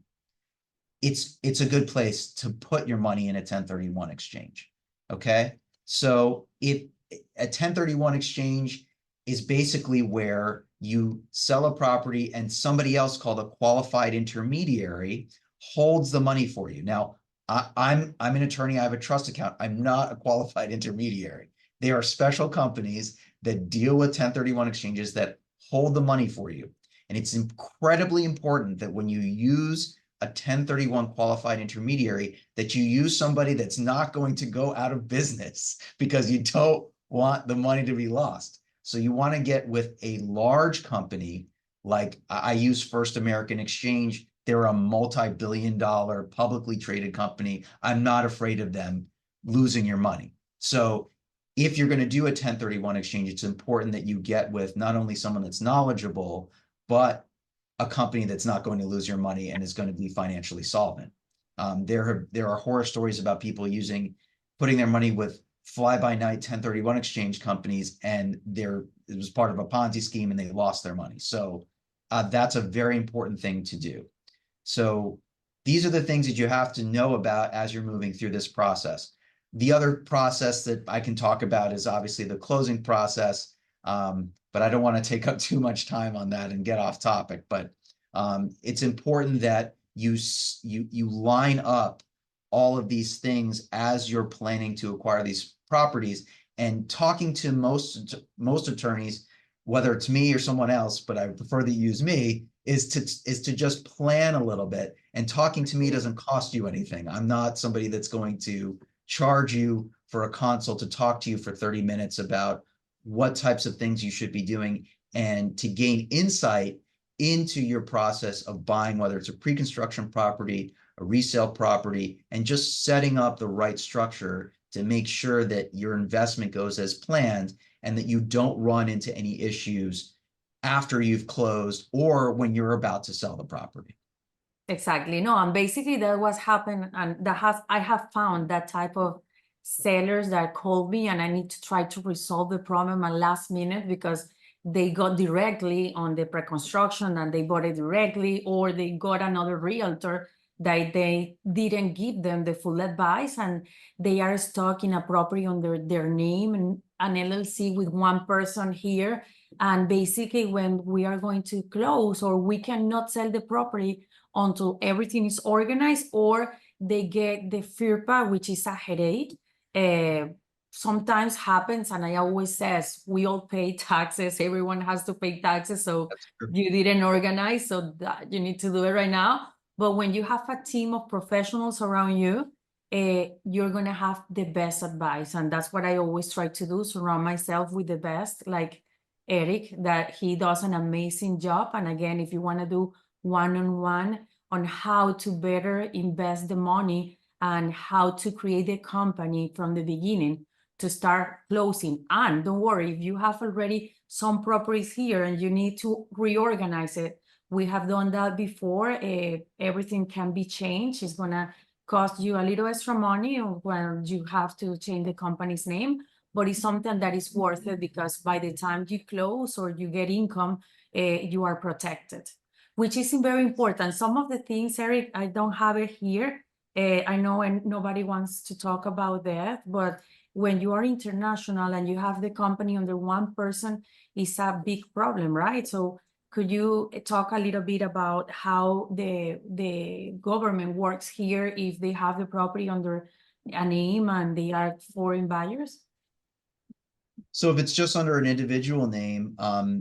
[SPEAKER 5] it's a good place to put your money in a 1031 exchange. Okay, so if a 1031 exchange is basically where you sell a property and somebody else called a qualified intermediary holds the money for you. Now, I'm an attorney, I have a trust account. I'm not a qualified intermediary. There are special companies that deal with 1031 exchanges that hold the money for you. And it's incredibly important that when you use a 1031 qualified intermediary, that you use somebody that's not going to go out of business because you don't want the money to be lost. So you want to get with a large company, like I use First American Exchange. They're a multi-billion-dollar publicly traded company. I'm not afraid of them losing your money. So if you're going to do a 1031 exchange, it's important that you get with not only someone that's knowledgeable, but a company that's not going to lose your money and is going to be financially solvent. There are horror stories about people putting their money with fly-by-night 1031 exchange companies, and it was part of a Ponzi scheme and they lost their money. So that's a very important thing to do. So these are the things that you have to know about as you're moving through this process. The other process that I can talk about is obviously the closing process, but I don't want to take up too much time on that and get off topic. But it's important that you line up all of these things as you're planning to acquire these properties. And talking to most attorneys, whether it's me or someone else, but I prefer that you use me, is to just plan a little bit. And talking to me doesn't cost you anything. I'm not somebody that's going to charge you for a consult to talk to you for 30 minutes about what types of things you should be doing, and to gain insight into your process of buying, whether it's a pre-construction property, a resale property, and just setting up the right structure to make sure that your investment goes as planned and that you don't run into any issues after you've closed or when you're about to sell the property.
[SPEAKER 1] Exactly. No, and basically that was happened, and I have found that type of sellers that call me and I need to try to resolve the problem at last minute because they got directly on the pre-construction and they bought it directly, or they got another realtor that they didn't give them the full advice and they are stuck in a property under their name and an LLC with one person here. And basically when we are going to close, or we cannot sell the property until everything is organized, or they get the FIRPA, which is a headache. Sometimes happens, and I always says, we all pay taxes, everyone has to pay taxes, so you didn't organize, so that you need to do it right now. But when you have a team of professionals around you, you're gonna have the best advice, and that's what I always try to do, surround myself with the best, like Eric, that he does an amazing job. And again, if you want to do one-on-one on how to better invest the money and how to create the company from the beginning to start closing. And don't worry, if you have already some properties here and you need to reorganize it, we have done that before. Everything can be changed. It's gonna cost you a little extra money when you have to change the company's name, but it's something that is worth it because by the time you close or you get income, you are protected, which is very important. Some of the things, Eric, I don't have it here. I know and nobody wants to talk about that, but when you are international and you have the company under one person, it's a big problem, right? So could you talk a little bit about how the government works here if they have the property under a name and they are foreign buyers?
[SPEAKER 5] So if it's just under an individual name,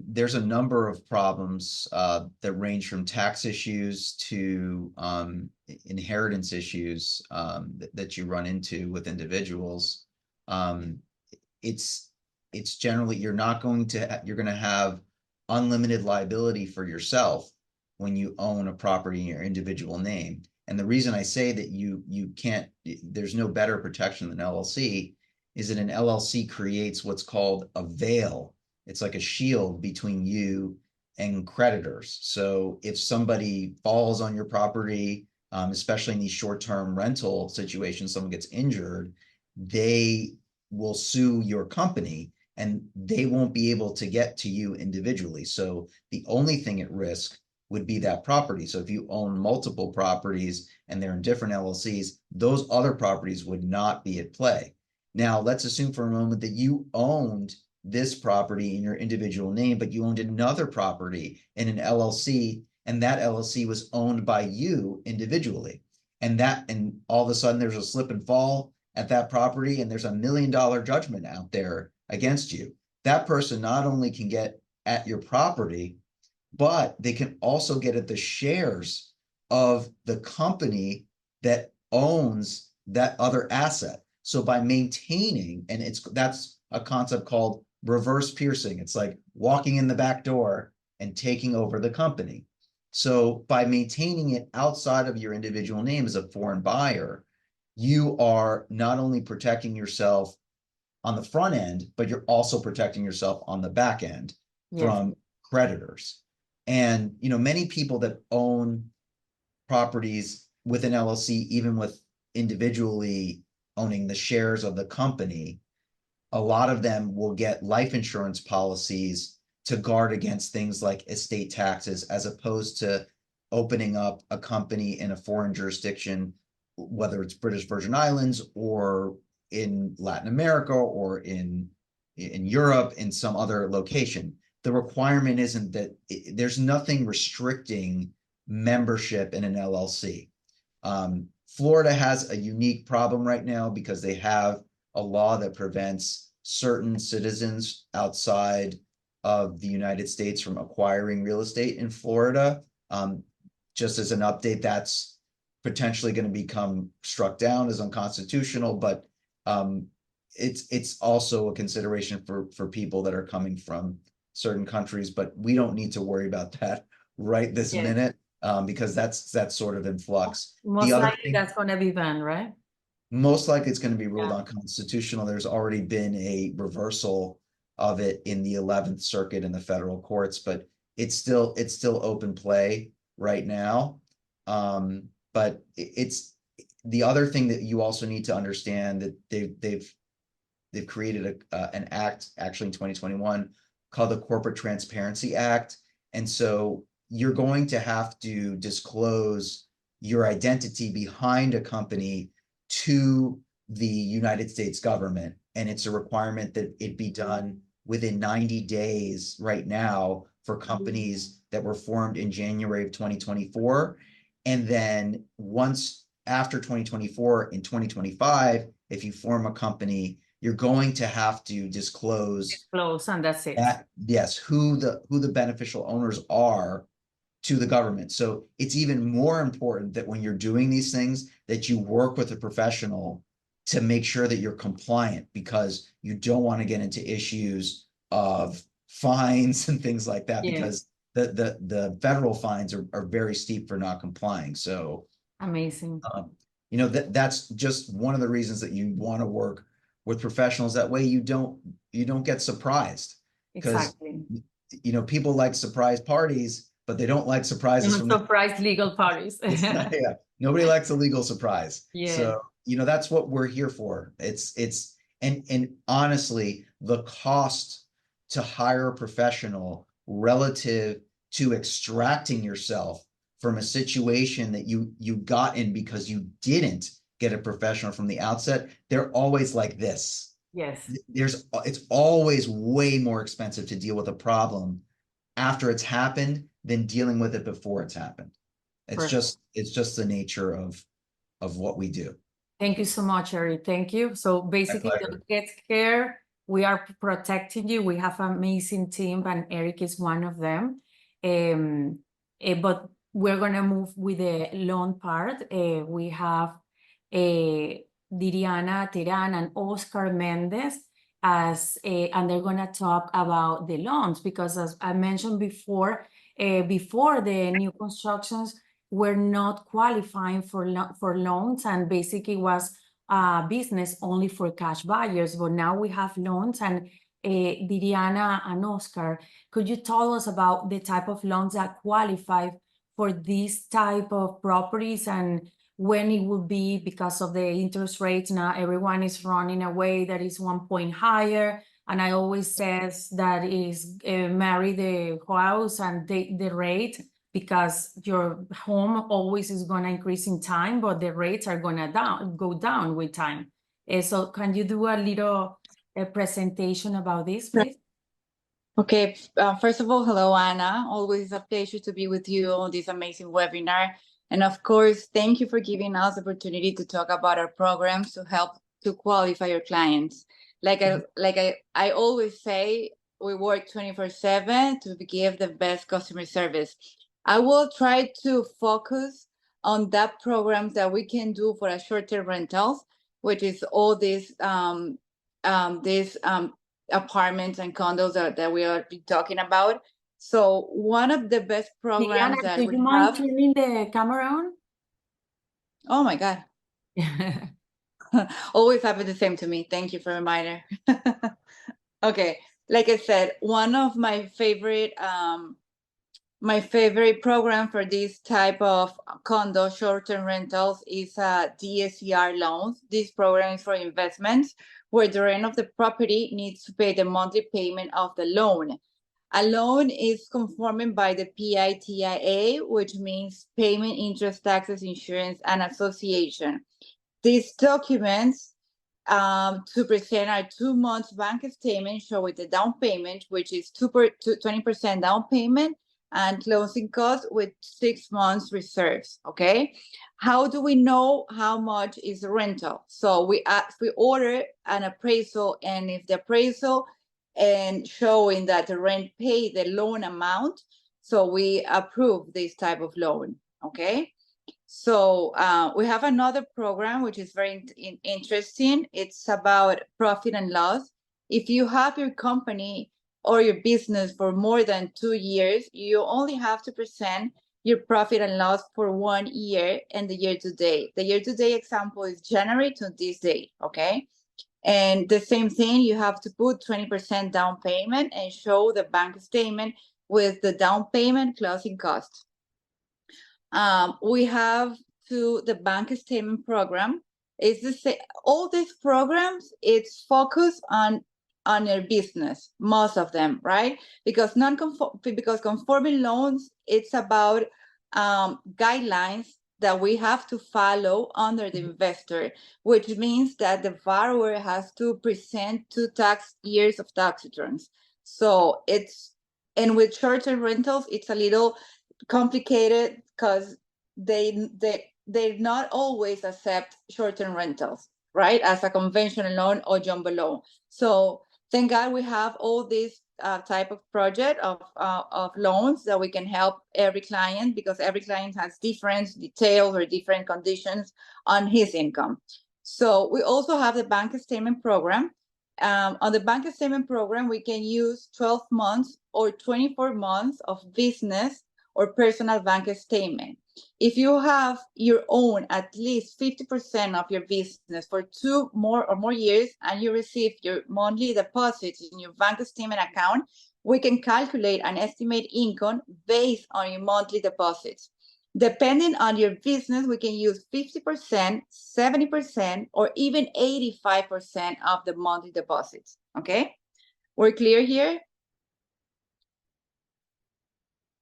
[SPEAKER 5] there's a number of problems that range from tax issues to inheritance issues that you run into with individuals. It's generally, you're going to have unlimited liability for yourself when you own a property in your individual name. And the reason I say that you can't, there's no better protection than LLC, is that an LLC creates what's called a veil. It's like a shield between you and creditors. So if somebody falls on your property, especially in these short-term rental situations, someone gets injured, they will sue your company and they won't be able to get to you individually. So the only thing at risk would be that property. So if you own multiple properties and they're in different LLCs, those other properties would not be at play. Now, let's assume for a moment that you owned this property in your individual name, but you owned another property in an LLC, and that LLC was owned by you individually. And all of a sudden there's a slip and fall at that property, and there's $1 million judgment out there against you. That person not only can get at your property, but they can also get at the shares of the company that owns that other asset. So by maintaining, and that's a concept called reverse piercing. It's like walking in the back door and taking over the company. So by maintaining it outside of your individual name as a foreign buyer, you are not only protecting yourself on the front end, but you're also protecting yourself on the back end from creditors. And, many people that own properties with an LLC, even with individually owning the shares of the company, a lot of them will get life insurance policies to guard against things like estate taxes, as opposed to opening up a company in a foreign jurisdiction, whether it's British Virgin Islands or in Latin America or in Europe, in some other location. The requirement isn't that there's nothing restricting membership in an LLC. Florida has a unique problem right now because they have a law that prevents certain citizens outside of the United States from acquiring real estate in Florida. Just as an update, that's potentially going to become struck down as unconstitutional, but it's also a consideration for people that are coming from certain countries, but we don't need to worry about that right this
[SPEAKER 1] Yes.
[SPEAKER 5] minute, because that's sort of in flux.
[SPEAKER 1] Most
[SPEAKER 5] The other
[SPEAKER 1] likely
[SPEAKER 5] thing,
[SPEAKER 1] that's gonna be banned, right?
[SPEAKER 5] most likely it's going to be ruled
[SPEAKER 1] Yeah.
[SPEAKER 5] unconstitutional. There's already been a reversal of it in the 11th Circuit in the federal courts, but it's still open play right now. But it's the other thing that you also need to understand, that they've created an act actually in 2021 called the Corporate Transparency Act. And so you're going to have to disclose your identity behind a company to the United States government. And it's a requirement that it be done within 90 days right now for companies that were formed in January of 2024. And then once after 2024, in 2025, if you form a company, you're going to have to disclose
[SPEAKER 1] Close and that's it.
[SPEAKER 5] that, yes, who the beneficial owners are to the government. So it's even more important that when you're doing these things, that you work with a professional to make sure that you're compliant, because you don't want to get into issues of fines and things like that,
[SPEAKER 1] Yeah.
[SPEAKER 5] because the federal fines are very steep for not complying. So
[SPEAKER 1] Amazing.
[SPEAKER 5] that's just one of the reasons that you want to work with professionals. That way you don't get surprised, because
[SPEAKER 1] Exactly.
[SPEAKER 5] people like surprise parties, but they don't like surprises from the
[SPEAKER 1] Surprise legal parties.
[SPEAKER 5] yeah, nobody likes a legal surprise.
[SPEAKER 1] Yeah.
[SPEAKER 5] So that's what we're here for. And honestly, the cost to hire a professional relative to extracting yourself from a situation that you got in because you didn't get a professional from the outset, they're always like this.
[SPEAKER 1] Yes.
[SPEAKER 5] It's always way more expensive to deal with a problem after it's happened than dealing with it before it's happened. It's just the nature of what we do.
[SPEAKER 1] Thank you so much, Eric. Thank you. So basically,
[SPEAKER 5] pleasure.
[SPEAKER 1] don't get scared. We are protecting you. We have an amazing team, and Eric is one of them. But we're gonna move with the loan part. We have Diriana Teran and Oscar Mendez and they're gonna talk about the loans, because as I mentioned before, before the new constructions were not qualifying for loans, and basically was business only for cash buyers. But now we have loans, and Diriana and Oscar, could you tell us about the type of loans that qualify for this type of properties, and when it would be, because of the interest rates? Now everyone is running away that is 1 point higher, and I always says that is marry the house and the rate, because your home always is going to increase in time, but the rates are going to go down with time. So can you do a little presentation about this, please?
[SPEAKER 2] Okay, first of all, hello, Anna. Always a pleasure to be with you on this amazing webinar. And of course, thank you for giving us the opportunity to talk about our programs to help to qualify your clients. Like I always say, we work 24/7 to give the best customer service. I will try to focus on that programs that we can do for a short-term rentals, which is all these apartments and condos that we are talking about. So one of the best programs
[SPEAKER 1] Diana,
[SPEAKER 2] that
[SPEAKER 1] do
[SPEAKER 2] we
[SPEAKER 1] you mind
[SPEAKER 2] have.
[SPEAKER 1] turning the camera on?
[SPEAKER 2] Oh my God. Always happens the same to me. Thank you for a reminder. Okay, like I said, one of my favorite My favorite program for this type of condo short-term rentals is DSCR loans. This program is for investments where the rent of the property needs to pay the monthly payment of the loan. A loan is conforming by the PITIA, which means payment, interest, taxes, insurance, and association. These documents to present our 2 months bank statement showing the down payment, which is 20% down payment, and closing costs with 6 months reserves. Okay, how do we know how much is the rental? So we order an appraisal, and if the appraisal and showing that the rent paid the loan amount, so we approve this type of loan. Okay, so we have another program which is very interesting. It's about profit and loss. If you have your company or your business for more than 2 years, you only have to present your profit and loss for 1 year and the year to date. The year to date example is January to this date, okay? And the same thing, you have to put 20% down payment and show the bank statement with the down payment closing costs. We have the bank statement program. It's the same. All these programs, it's focused on your business, most of them, right? Because conforming loans, it's about guidelines that we have to follow under the investor, which means that the borrower has to present 2 tax years of tax returns. So and with short-term rentals, it's a little complicated because they not always accept short-term rentals, right? As a conventional loan or jumbo loan. So thank God we have all these type of project of loans that we can help every client, because every client has different details or different conditions on his income. So we also have the bank statement program. On the bank statement program, we can use 12 months or 24 months of business or personal bank statement. If you have your own at least 50% of your business for 2 or more years, and you receive your monthly deposits in your bank statement account, we can calculate and estimate income based on your monthly deposits. Depending on your business, we can use 50%, 70%, or even 85% of the monthly deposits. Okay, we're clear here?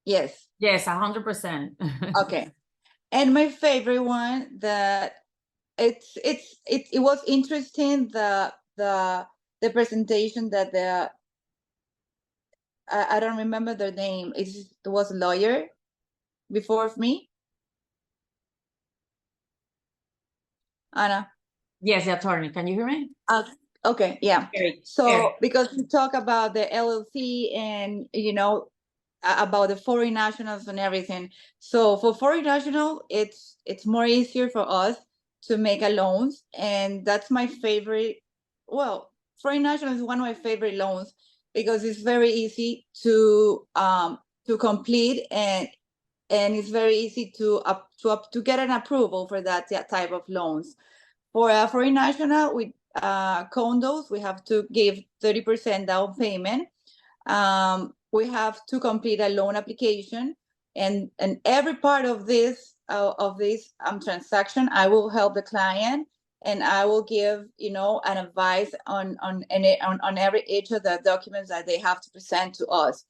[SPEAKER 2] Yes.
[SPEAKER 1] Yes, 100%.
[SPEAKER 2] Okay. And my favorite one, that it was interesting, the presentation that I don't remember their name. It was a lawyer before of me. Anna.
[SPEAKER 1] Yes, the attorney. Can you hear me?
[SPEAKER 2] Okay, yeah.
[SPEAKER 1] Great.
[SPEAKER 2] So because we talk about the LLC and about the foreign nationals and everything. So for foreign national, it's more easier for us to make a loans, and that's my favorite. Well, foreign national is one of my favorite loans because it's very easy to complete, and it's very easy to get an approval for that type of loans. For a foreign national with condos, we have to give 30% down payment. We have to complete a loan application, and every part of this transaction, I will help the client, and I will give an advice on each of the documents that they have to present to us.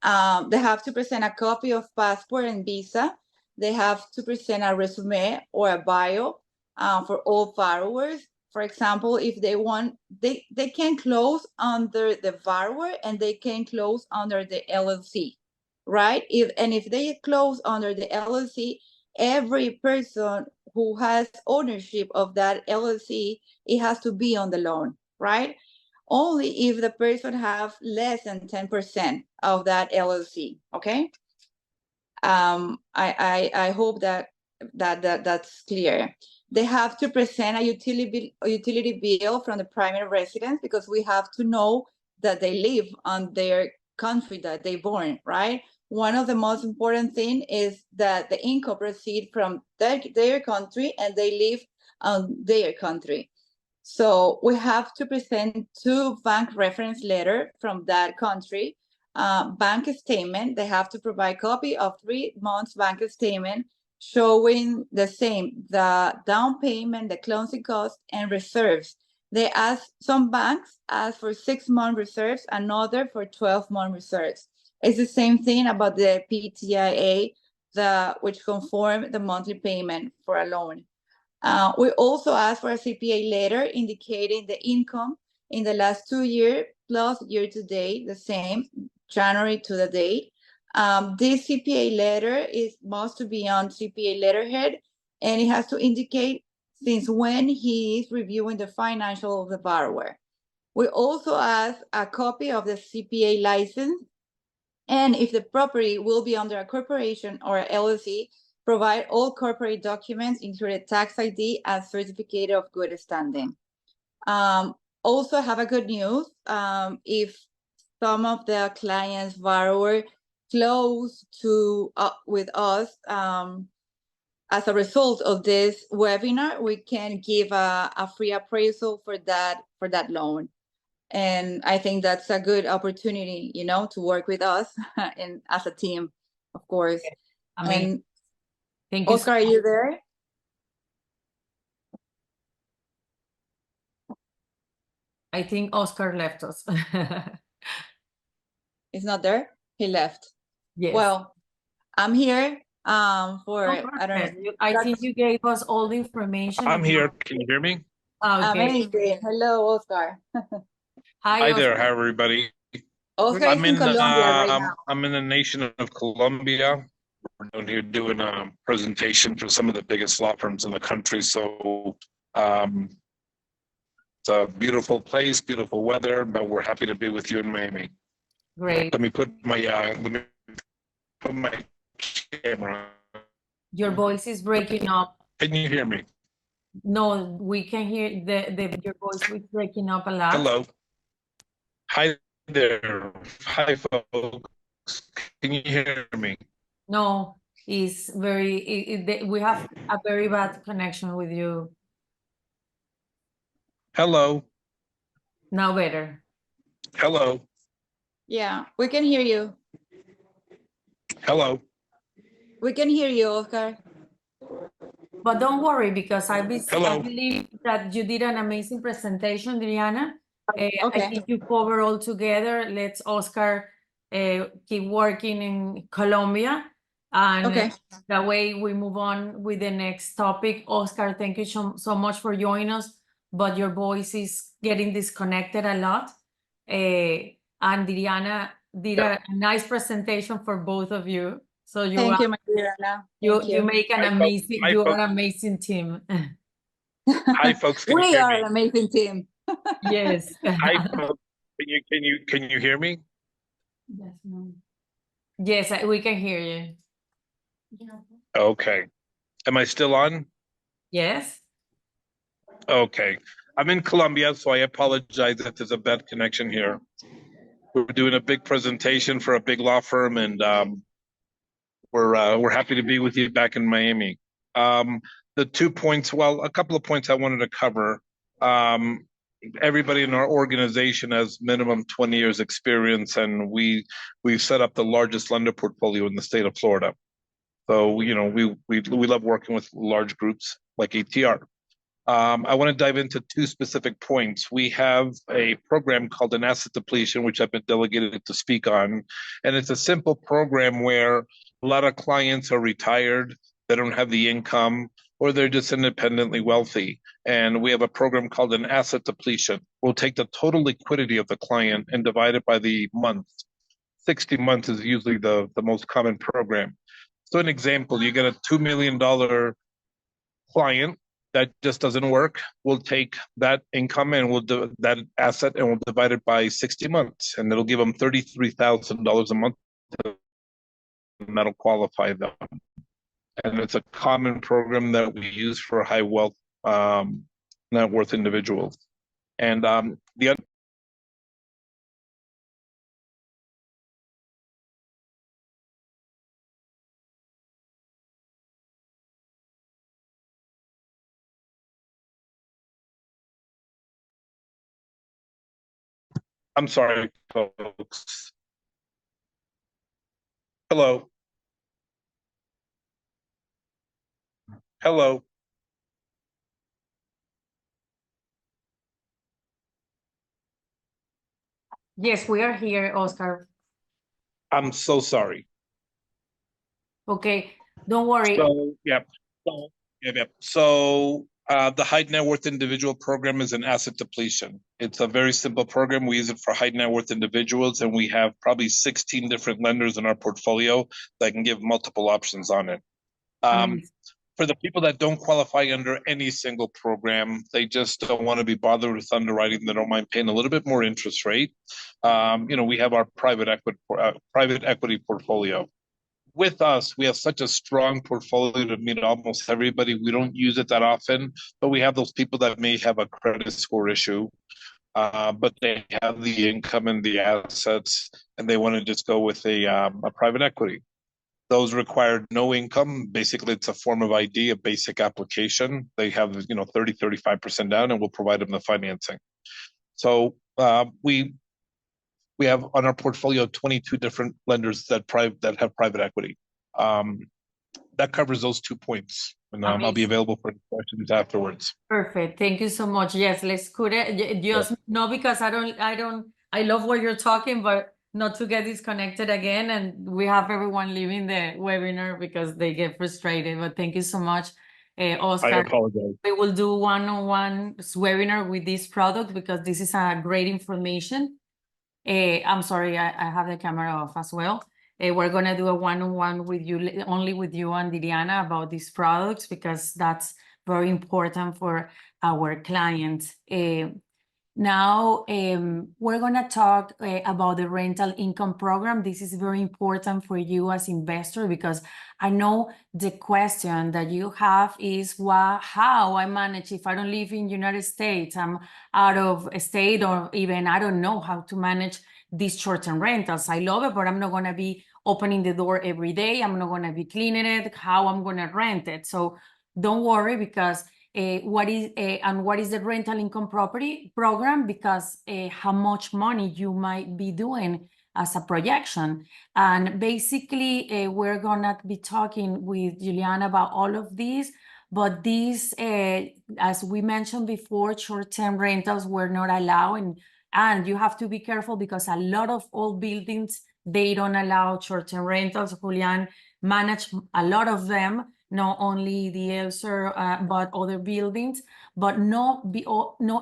[SPEAKER 2] They have to present a copy of passport and visa. They have to present a resume or a bio for all borrowers. For example, if they want, they can close under the borrower and they can close under the LLC, right? If they close under the LLC, every person who has ownership of that LLC, it has to be on the loan, right? Only if the person have less than 10% of that LLC, okay? I hope that's clear. They have to present a utility bill from the primary residence, because we have to know that they live on their country that they born, right? One of the most important thing is that the income proceed from their country and they live on their country. So we have to present 2 bank reference letter from that country. bank statement. They have to provide copy of 3 months bank statement showing the same, the down payment, the closing cost, and reserves. They ask, some banks ask for 6-month reserves, another for 12-month reserves. It's the same thing about the PTIA, which conform the monthly payment for a loan. We also ask for a CPA letter indicating the income in the last 2 years plus year to date, the same, January to the date. This CPA letter must to be on CPA letterhead, and it has to indicate since when he is reviewing the financial of the borrower. We also ask a copy of the CPA license, and if the property will be under a corporation or LLC, provide all corporate documents, including tax ID and certificate of good standing. Also have a good news. If some of the clients borrower close to with us as a result of this webinar, we can give a free appraisal for that loan. And I think that's a good opportunity, you know, to work with us and as a team, of course.
[SPEAKER 1] Amazing.
[SPEAKER 2] And
[SPEAKER 1] Thank you.
[SPEAKER 2] Oscar, are you there?
[SPEAKER 1] I think Oscar left us.
[SPEAKER 2] He's not there? He left.
[SPEAKER 1] Yes.
[SPEAKER 2] Well, I'm here for,
[SPEAKER 1] Oh,
[SPEAKER 2] I don't know.
[SPEAKER 1] perfect. I think you gave us all the information.
[SPEAKER 6] I'm here. Can you hear me?
[SPEAKER 1] Okay.
[SPEAKER 2] Amazing. Hello, Oscar.
[SPEAKER 1] Hi,
[SPEAKER 6] Hi there.
[SPEAKER 1] Oscar.
[SPEAKER 6] Hi, everybody.
[SPEAKER 2] Oscar is
[SPEAKER 6] I'm
[SPEAKER 2] in Colombia right now.
[SPEAKER 6] I'm in the nation of Colombia. We're down here doing a presentation for some of the biggest law firms in the country. So it's a beautiful place, beautiful weather, but we're happy to be with you in Miami.
[SPEAKER 1] Great.
[SPEAKER 6] Let me put my camera.
[SPEAKER 1] Your voice is breaking up.
[SPEAKER 6] Can you hear me?
[SPEAKER 1] No, we can hear your voice was breaking up a lot.
[SPEAKER 6] Hello. Hi there. Hi, folks. Can you hear me?
[SPEAKER 1] No, it's very, we have a very bad connection with you.
[SPEAKER 6] Hello.
[SPEAKER 1] Now better.
[SPEAKER 6] Hello.
[SPEAKER 2] Yeah, we can hear you.
[SPEAKER 6] Hello.
[SPEAKER 2] We can hear you, Oscar.
[SPEAKER 1] But don't worry, because I
[SPEAKER 6] Hello.
[SPEAKER 1] believe that you did an amazing presentation, Adriana. I
[SPEAKER 2] Okay.
[SPEAKER 1] think you cover all together. Let's Oscar keep working in Colombia. And
[SPEAKER 2] Okay.
[SPEAKER 1] that way we move on with the next topic. Oscar, thank you so much for joining us, but your voice is getting disconnected a lot. And Adriana did a nice presentation for both of you. So you
[SPEAKER 2] Thank
[SPEAKER 1] are,
[SPEAKER 2] you, my dear Anna.
[SPEAKER 1] you
[SPEAKER 2] Thank you.
[SPEAKER 1] make an
[SPEAKER 6] Hi, folks.
[SPEAKER 1] amazing,
[SPEAKER 6] Hi,
[SPEAKER 1] you are
[SPEAKER 6] folks.
[SPEAKER 1] an amazing team.
[SPEAKER 6] Hi, folks. Can you
[SPEAKER 2] We
[SPEAKER 6] hear
[SPEAKER 2] are
[SPEAKER 6] me?
[SPEAKER 2] an amazing team.
[SPEAKER 1] Yes.
[SPEAKER 6] Hi, folks. Can you hear me?
[SPEAKER 1] Yes, we can hear you.
[SPEAKER 6] Okay. Am I still on?
[SPEAKER 1] Yes.
[SPEAKER 6] Okay. I'm in Colombia, so I apologize if there's a bad connection here. We're doing a big presentation for a big law firm, and we're happy to be with you back in Miami. The 2 points, well, a couple of points I wanted to cover. Everybody in our organization has minimum 20 years experience, and we've set up the largest lender portfolio in the state of Florida. So, you know, we love working with large groups like ATR. I want to dive into 2 specific points. We have a program called an asset depletion, which I've been delegated to speak on. And it's a simple program where a lot of clients are retired, they don't have the income, or they're just independently wealthy. And we have a program called an asset depletion. We'll take the total liquidity of the client and divide it by the month. 60 months is usually the most common program. So an example, you get a $2 million client that just doesn't work. We'll take that income and we'll do that asset and we'll divide it by 60 months, and it'll give them $33,000 a month, and that'll qualify them. And it's a common program that we use for high wealth net worth individuals. And the other I'm sorry, folks. Hello. Hello.
[SPEAKER 1] Yes, we are here, Oscar.
[SPEAKER 6] I'm so sorry.
[SPEAKER 1] Okay, don't worry.
[SPEAKER 6] So, yeah. So, the high net worth individual program is an asset depletion. It's a very simple program. We use it for high net worth individuals, and we have probably 16 different lenders in our portfolio that can give multiple options on it.
[SPEAKER 1] Amazing.
[SPEAKER 6] For the people that don't qualify under any single program, they just don't want to be bothered with underwriting. They don't mind paying a little bit more interest rate. We have our private equity portfolio. With us, we have such a strong portfolio to meet almost everybody. We don't use it that often, but we have those people that may have a credit score issue, but they have the income and the assets, and they want to just go with a private equity. Those require no income. Basically, it's a form of ID, a basic application. They have, 30, 35% down, and we'll provide them the financing. So we have on our portfolio 22 different lenders that have private equity. That covers those 2 points, and I'll be
[SPEAKER 1] Amazing.
[SPEAKER 6] available for questions afterwards.
[SPEAKER 1] Perfect. Thank you so much. Yes, let's put it. Just no, because I love what you're talking, but not to get disconnected again. And we have everyone leaving the webinar because they get frustrated. But thank you so much, Oscar.
[SPEAKER 6] I apologize.
[SPEAKER 1] We will do one-on-one webinar with this product because this is a great information. I'm sorry, I have the camera off as well. We're gonna do a one-on-one with you, only with you and Liliana about these products because that's very important for our clients. Now, we're gonna talk about the rental income program. This is very important for you as investor because I know the question that you have is how I manage if I don't live in United States, I'm out of state, or even I don't know how to manage these short-term rentals. I love it, but I'm not gonna be opening the door every day. I'm not gonna be cleaning it, how I'm gonna rent it. So don't worry because what is the rental income property program, because how much money you might be doing as a projection. And basically we're gonna be talking with Juliana about all of these, but these as we mentioned before, short-term rentals were not allowed, and you have to be careful because a lot of old buildings, they don't allow short-term rentals. Julian managed a lot of them, not only the Elser, but other buildings. But not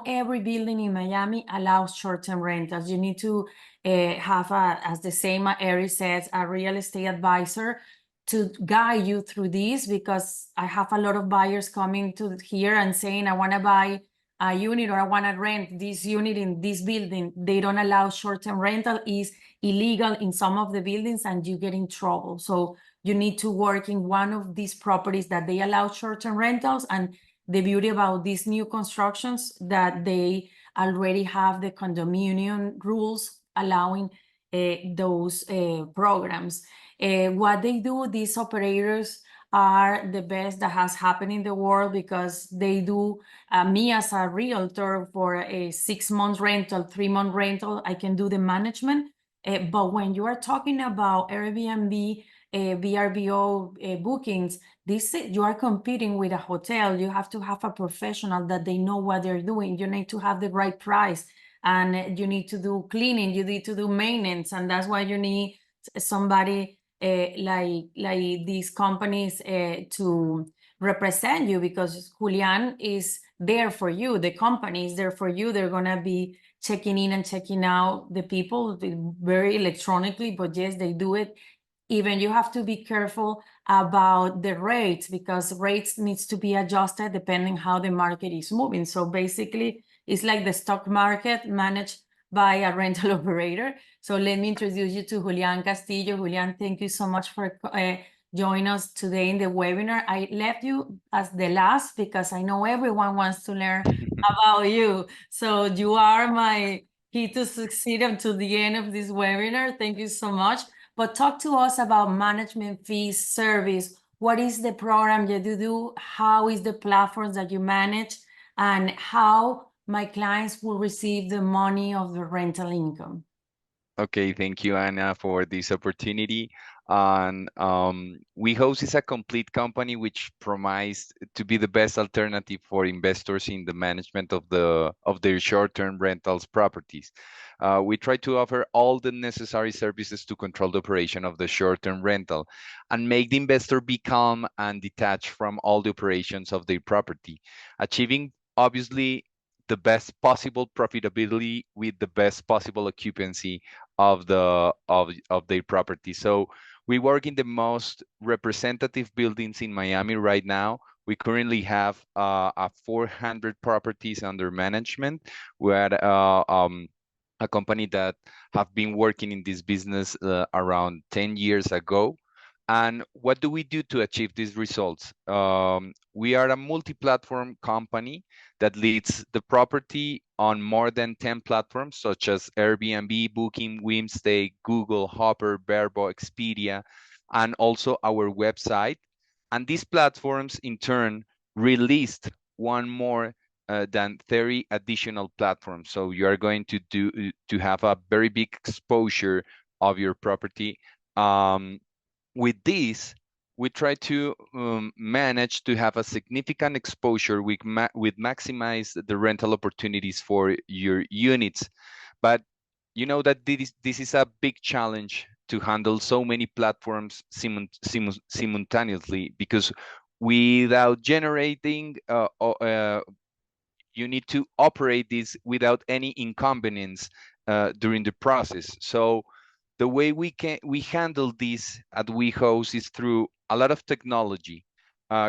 [SPEAKER 1] every building in Miami allows short-term rentals. You need to have, as the same Ari says, a real estate advisor to guide you through this, because I have a lot of buyers coming to here and saying, I want to buy a unit or I want to rent this unit in this building. They don't allow short-term rental, is illegal in some of the buildings, and you get in trouble. So you need to work in one of these properties that they allow short-term rentals. And the beauty about these new constructions that they already have the condominium rules allowing those programs. What they do, these operators are the best that has happened in the world, because they do me as a realtor for a 6-month rental, 3-month rental, I can do the management. But when you are talking about Airbnb, VRBO bookings, you are competing with a hotel. You have to have a professional that they know what they're doing. You need to have the right price, and you need to do cleaning, you need to do maintenance, and that's why you need somebody like these companies to represent you, because Julian is there for you, the company is there for you. They're gonna be checking in and checking out the people very electronically, but yes, they do it. Even you have to be careful about the rates, because rates needs to be adjusted depending how the market is moving. So basically, it's like the stock market managed by a rental operator. So let me introduce you to Julian Castillo. Julian, thank you so much for joining us today in the webinar. I left you as the last because I know everyone wants to learn about you. So you are my key to succeed until the end of this webinar. Thank you so much. But talk to us about management fees, service. What is the program that you do? How is the platforms that you manage? And how my clients will receive the money of the rental income?
[SPEAKER 7] Okay, thank you, Anna, for this opportunity. And WeHost is a complete company which promises to be the best alternative for investors in the management of their short-term rentals properties. We try to offer all the necessary services to control the operation of the short-term rental and make the investor be calm and detached from all the operations of their property, achieving obviously the best possible profitability with the best possible occupancy of their property. So we work in the most representative buildings in Miami right now. We currently have 400 properties under management. We're a company that have been working in this business around 10 years ago. And what do we do to achieve these results? We are a multi-platform company that leads the property on more than 10 platforms, such as Airbnb, Booking, Wimstay, Google, Hopper, Vrbo, Expedia, and also our website. And these platforms, in turn, released one more than 30 additional platforms. So you are going to have a very big exposure of your property. With this, we try to manage to have a significant exposure with maximize the rental opportunities for your units. But you know that this is a big challenge to handle so many platforms simultaneously, because without generating you need to operate this without any inconvenience during the process. So the way we handle this at WeHost is through a lot of technology.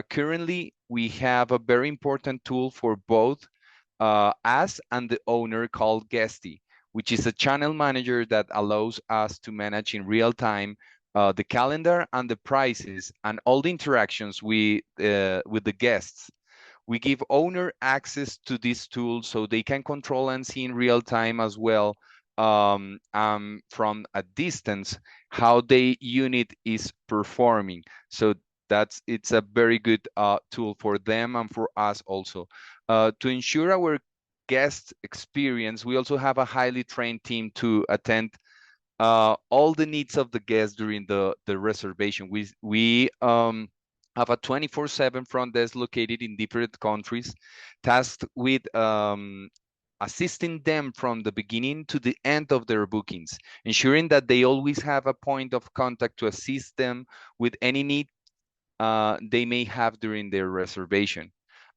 [SPEAKER 7] Currently, we have a very important tool for both us and the owner called Guesty, which is a channel manager that allows us to manage in real time the calendar and the prices and all the interactions with the guests. We give owner access to this tool so they can control and see in real time as well, from a distance, how the unit is performing. So it's a very good tool for them and for us also. To ensure our guest experience, we also have a highly trained team to attend all the needs of the guests during the reservation. We have a 24/7 front desk located in different countries, tasked with assisting them from the beginning to the end of their bookings, ensuring that they always have a point of contact to assist them with any need they may have during their reservation.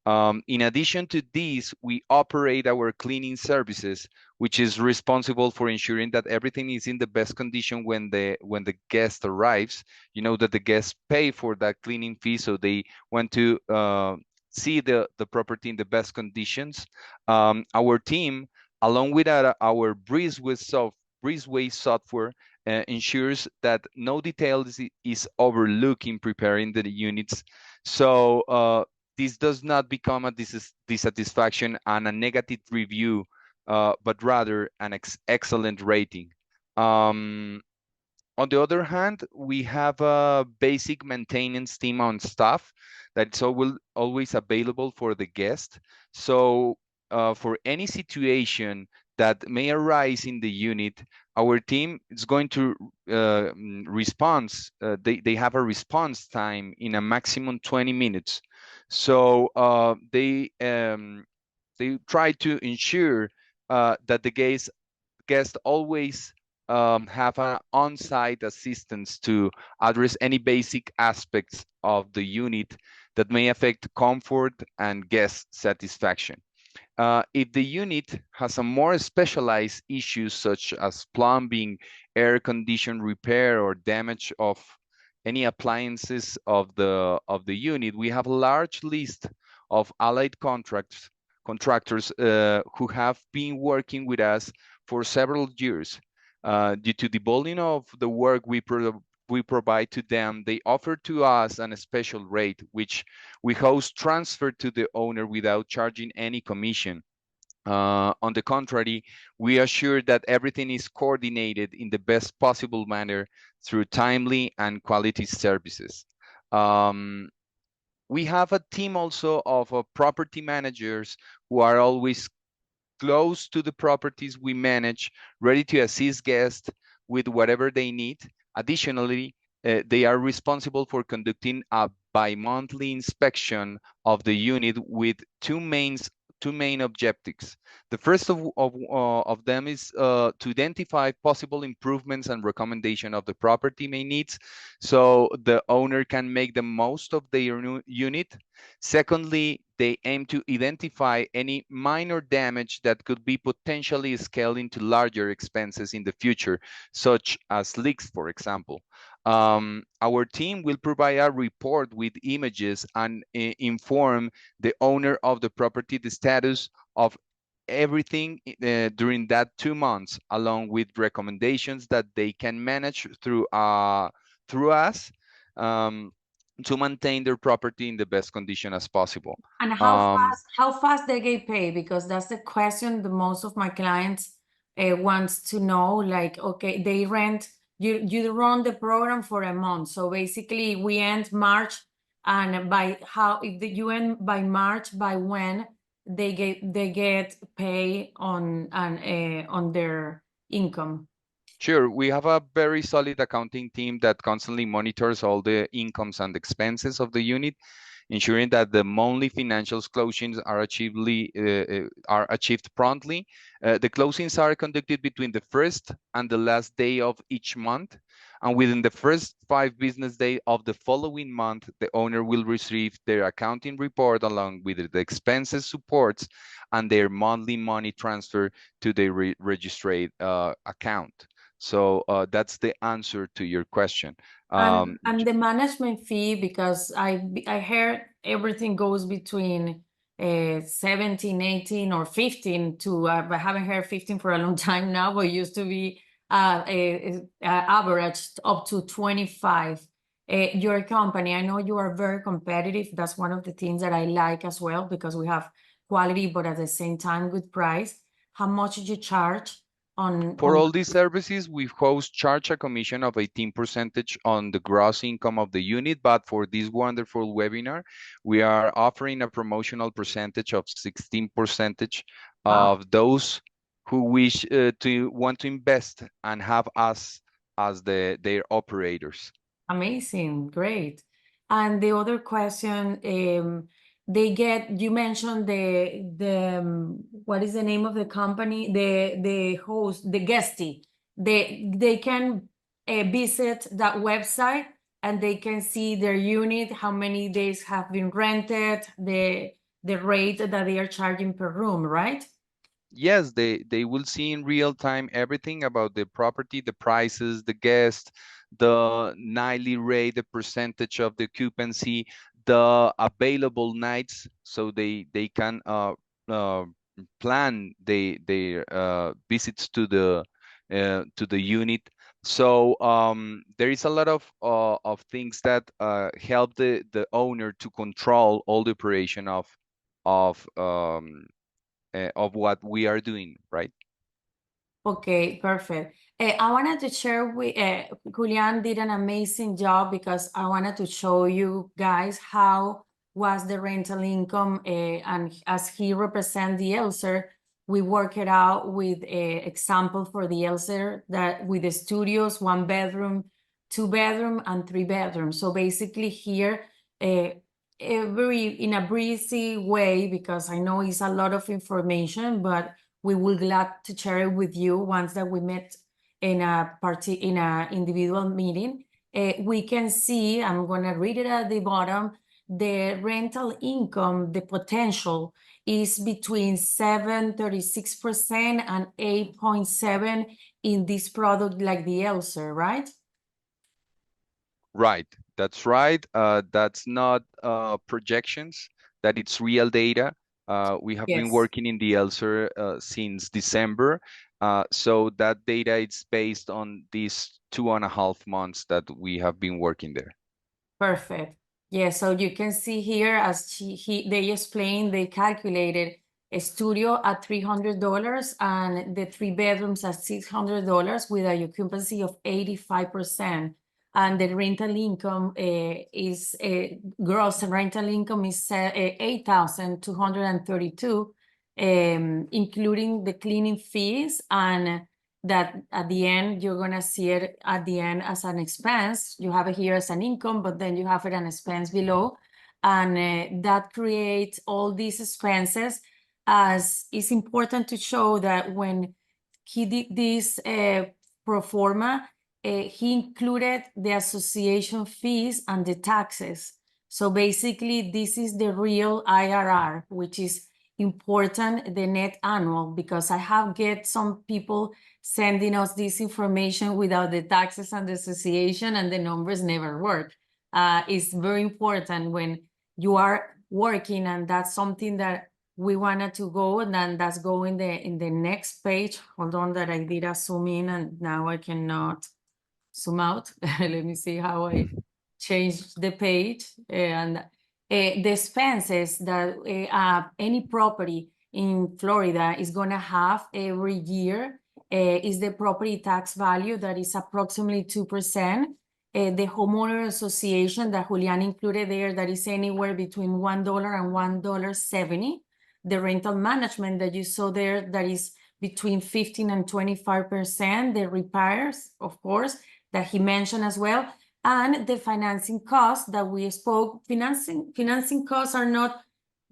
[SPEAKER 7] In addition to this, we operate our cleaning services, which is responsible for ensuring that everything is in the best condition when the guest arrives. You know that the guests pay for that cleaning fee, so they want to see the property in the best conditions. Our team, along with our Breezeway software, ensures that no detail is overlooked in preparing the units. So this does not become a dissatisfaction and a negative review, but rather an excellent rating. On the other hand, we have a basic maintenance team on staff that's always available for the guest. So for any situation that may arise in the unit, our team is going to respond. They have a response time in a maximum 20 minutes. So they try to ensure that the guest always have an on-site assistance to address any basic aspects of the unit that may affect comfort and guest satisfaction. If the unit has a more specialized issues such as plumbing, air condition repair, or damage of any appliances of the unit, we have a large list of allied contractors who have been working with us for several years. Due to the volume of the work we provide to them, they offer to us a special rate, which WeHost transfer to the owner without charging any commission. On the contrary, we assure that everything is coordinated in the best possible manner through timely and quality services. We have a team also of property managers who are always close to the properties we manage, ready to assist guests with whatever they need. Additionally, they are responsible for conducting a bi-monthly inspection of the unit with two main objectives. The first of them is to identify possible improvements and recommendation of the property may needs, so the owner can make the most of their new unit. Secondly, they aim to identify any minor damage that could be potentially scaled into larger expenses in the future, such as leaks, for example. Our team will provide a report with images and inform the owner of the property the status of everything during that 2 months, along with recommendations that they can manage through us to maintain their property in the best condition as possible.
[SPEAKER 1] And how fast they get paid? Because that's the question the most of my clients wants to know. Like, okay, they rent, you run the program for a month. So basically we end March, and if you end by March, by when they get pay on their income?
[SPEAKER 7] Sure, we have a very solid accounting team that constantly monitors all the incomes and expenses of the unit, ensuring that the monthly financials closings are achieved promptly. The closings are conducted between the first and the last day of each month, and within the first 5 business days of the following month, the owner will receive their accounting report along with the expenses supports and their monthly money transfer to their registered account. So that's the answer to your question.
[SPEAKER 1] And the management fee, because I heard everything goes between 17, 18, or 15 to, I haven't heard 15 for a long time now, but it used to be averaged up to 25. Your company, I know you are very competitive. That's one of the things that I like as well, because we have quality, but at the same time, good price. How much did you charge?
[SPEAKER 7] For all these services, we charge a commission of 18% on the gross income of the unit, but for this wonderful webinar, we are offering a promotional percentage of 16% of those who wish want to invest and have us as their operators.
[SPEAKER 1] Amazing, great. And the other question, you mentioned what is the name of the company? The host, the guestie. They can visit that website and they can see their unit, how many days have been rented, the rate that they are charging per room, right?
[SPEAKER 7] Yes, they will see in real time everything about the property, the prices, the guests, the nightly rate, the percentage of the occupancy, the available nights, so they can plan their visits to the unit. So there is a lot of things that help the owner to control all the operation of what we are doing, right?
[SPEAKER 1] Okay, perfect. I wanted to share with Julian did an amazing job, because I wanted to show you guys how was the rental income, and as he represents the Elser, we work it out with an example for the Elser that with the studios, 1 bedroom, 2 bedroom, and 3 bedrooms. So basically here, in a breezy way, because I know it's a lot of information, but we will glad to share it with you once that we met in a individual meeting. We can see, I'm gonna read it at the bottom, the rental income, the potential is between 7.36% and 8.7% in this product like the Elser, right?
[SPEAKER 7] Right, that's right. That's not projections, that it's real data. We have been
[SPEAKER 1] Yes.
[SPEAKER 7] working in the Elser since December. So that data is based on these 2.5 months that we have been working there.
[SPEAKER 1] Perfect. Yeah, so you can see here, as they explained, they calculated a studio at $300 and the 3 bedrooms at $600 with a occupancy of 85%. And the rental income is gross rental income is 8,232, including the cleaning fees and that at the end, you're gonna see it at the end as an expense. You have it here as an income, but then you have it an expense below. And that creates all these expenses, as it's important to show that when he did this pro forma, he included the association fees and the taxes. So basically, this is the real IRR, which is important, the net annual, because I have get some people sending us this information without the taxes and the association, and the numbers never work. It's very important when you are working, and that's something that we wanted to go, and then that's going in the next page. Hold on, that I did a zoom in, and now I cannot zoom out. Let me see how I change the page. And the expenses that any property in Florida is gonna have every year is the property tax value that is approximately 2%. The homeowner association that Julian included there, that is anywhere between $1 and $1.70. The rental management that you saw there, that is between 15 and 25%. The repairs, of course, that he mentioned as well, and the financing costs that we spoke. Financing costs are not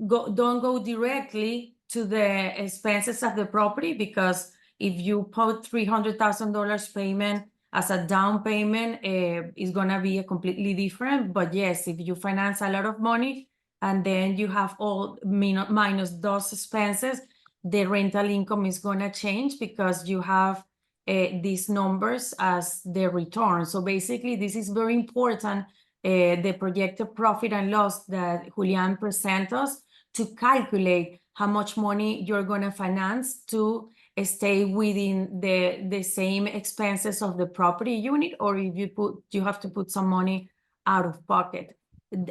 [SPEAKER 1] don't go directly to the expenses of the property, because if you put $300,000 payment as a down payment, it's gonna be a completely different. But yes, if you finance a lot of money and then you have all minus those expenses, the rental income is gonna change, because you have these numbers as the return. So basically, this is very important, the projected profit and loss that Julian present us, to calculate how much money you're gonna finance to stay within the same expenses of the property unit, or if you have to put some money out of pocket.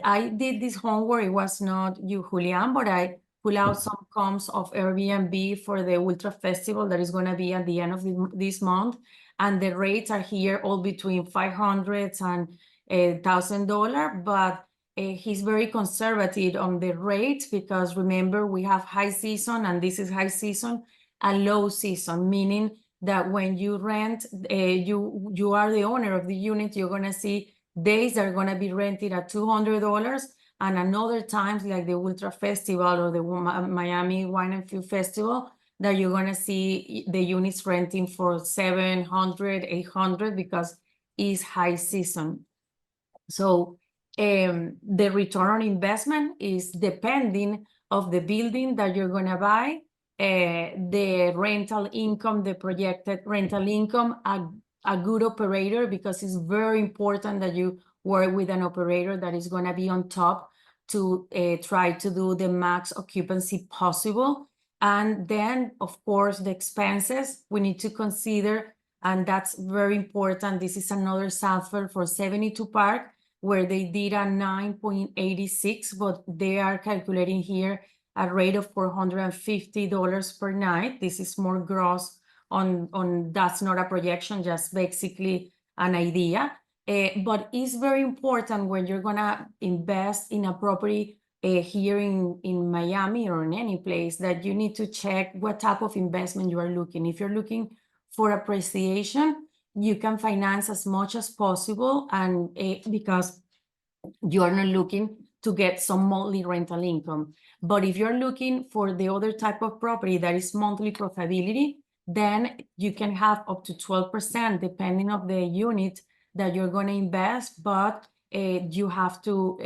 [SPEAKER 1] I did this homework. It was not you, Julian, but I pull out some comps of Airbnb for the Ultra Festival that is going to be at the end of this month, and the rates are here all between $500 and $1,000. But he's very conservative on the rates, because remember, we have high season, and this is high season, and low season, meaning that when you rent, you are the owner of the unit. You're going to see days that are going to be rented at $200, and another times, like the Ultra Festival or the Miami Wine and Food Festival, that you're going to see the units renting for $700, $800, because it's high season. So the return on investment is depending of the building that you're going to buy, the rental income, the projected rental income, a good operator, because it's very important that you work with an operator that is going to be on top to try to do the max occupancy possible. And then, of course, the expenses we need to consider, and that's very important. This is another sample for 72 Park, where they did a 9.86, but they are calculating here a rate of $450 per night. This is more gross on that's not a projection, just basically an idea. But it's very important when you're gonna invest in a property here in Miami or in any place, that you need to check what type of investment you are looking. If you're looking for appreciation, you can finance as much as possible, and because you are not looking to get some monthly rental income. But if you're looking for the other type of property that is monthly profitability, then you can have up to 12%, depending on the unit that you're going to invest. But you have to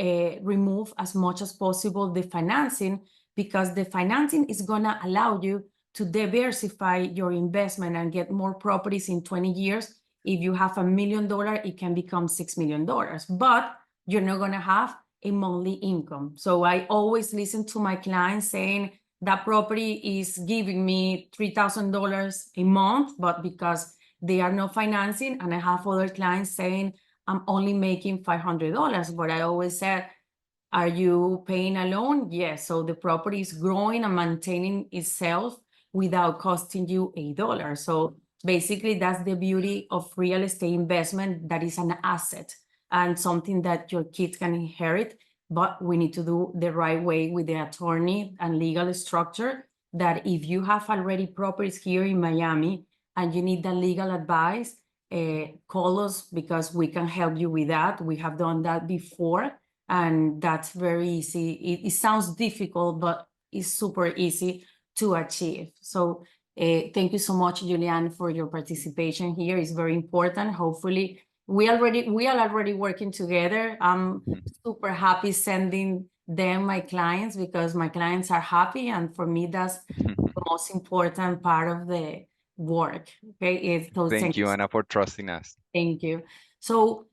[SPEAKER 1] remove as much as possible the financing, because the financing is going to allow you to diversify your investment and get more properties in 20 years. If you have $1 million, it can become $6 million, but you're not going to have a monthly income. So I always listen to my clients saying that property is giving me $3,000 a month, but because they are not financing. And I have other clients saying, I'm only making $500. But I always said, are you paying a loan? Yes. So the property is growing and maintaining itself without costing you $1. So basically, that's the beauty of real estate investment. That is an asset and something that your kids can inherit. But we need to do the right way with the attorney and legal structure, that if you have already properties here in Miami and you need the legal advice, call us because we can help you with that. We have done that before, and that's very easy. It sounds difficult, but it's super easy to achieve. So thank you so much, Julian, for your participation here. It's very important. Hopefully, we are already working together. I'm super happy sending them my clients because my clients are happy, and for me, that's the most important part of the work. Okay, so
[SPEAKER 7] Thank you, Anna, for trusting us.
[SPEAKER 1] Thank you. So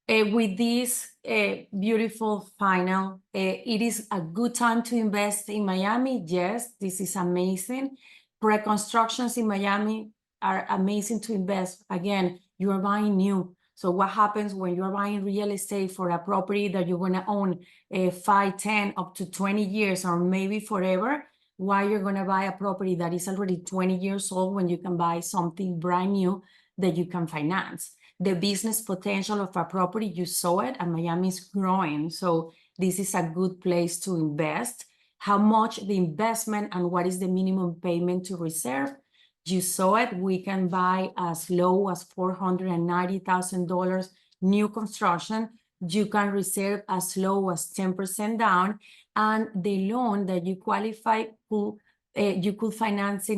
[SPEAKER 1] with this beautiful final, it is a good time to invest in Miami. Yes, this is amazing. Pre-constructions in Miami are amazing to invest. Again, you are buying new. So what happens when you're buying real estate for a property that you're gonna own 5, 10, up to 20 years, or maybe forever? Why you're gonna buy a property that is already 20 years old when you can buy something brand new that you can finance? The business potential of a property, you saw it, and Miami is growing. So this is a good place to invest. How much the investment and what is the minimum payment to reserve? You saw it. We can buy as low as $490,000 new construction. You can reserve as low as 10% down, and the loan that you qualify you could finance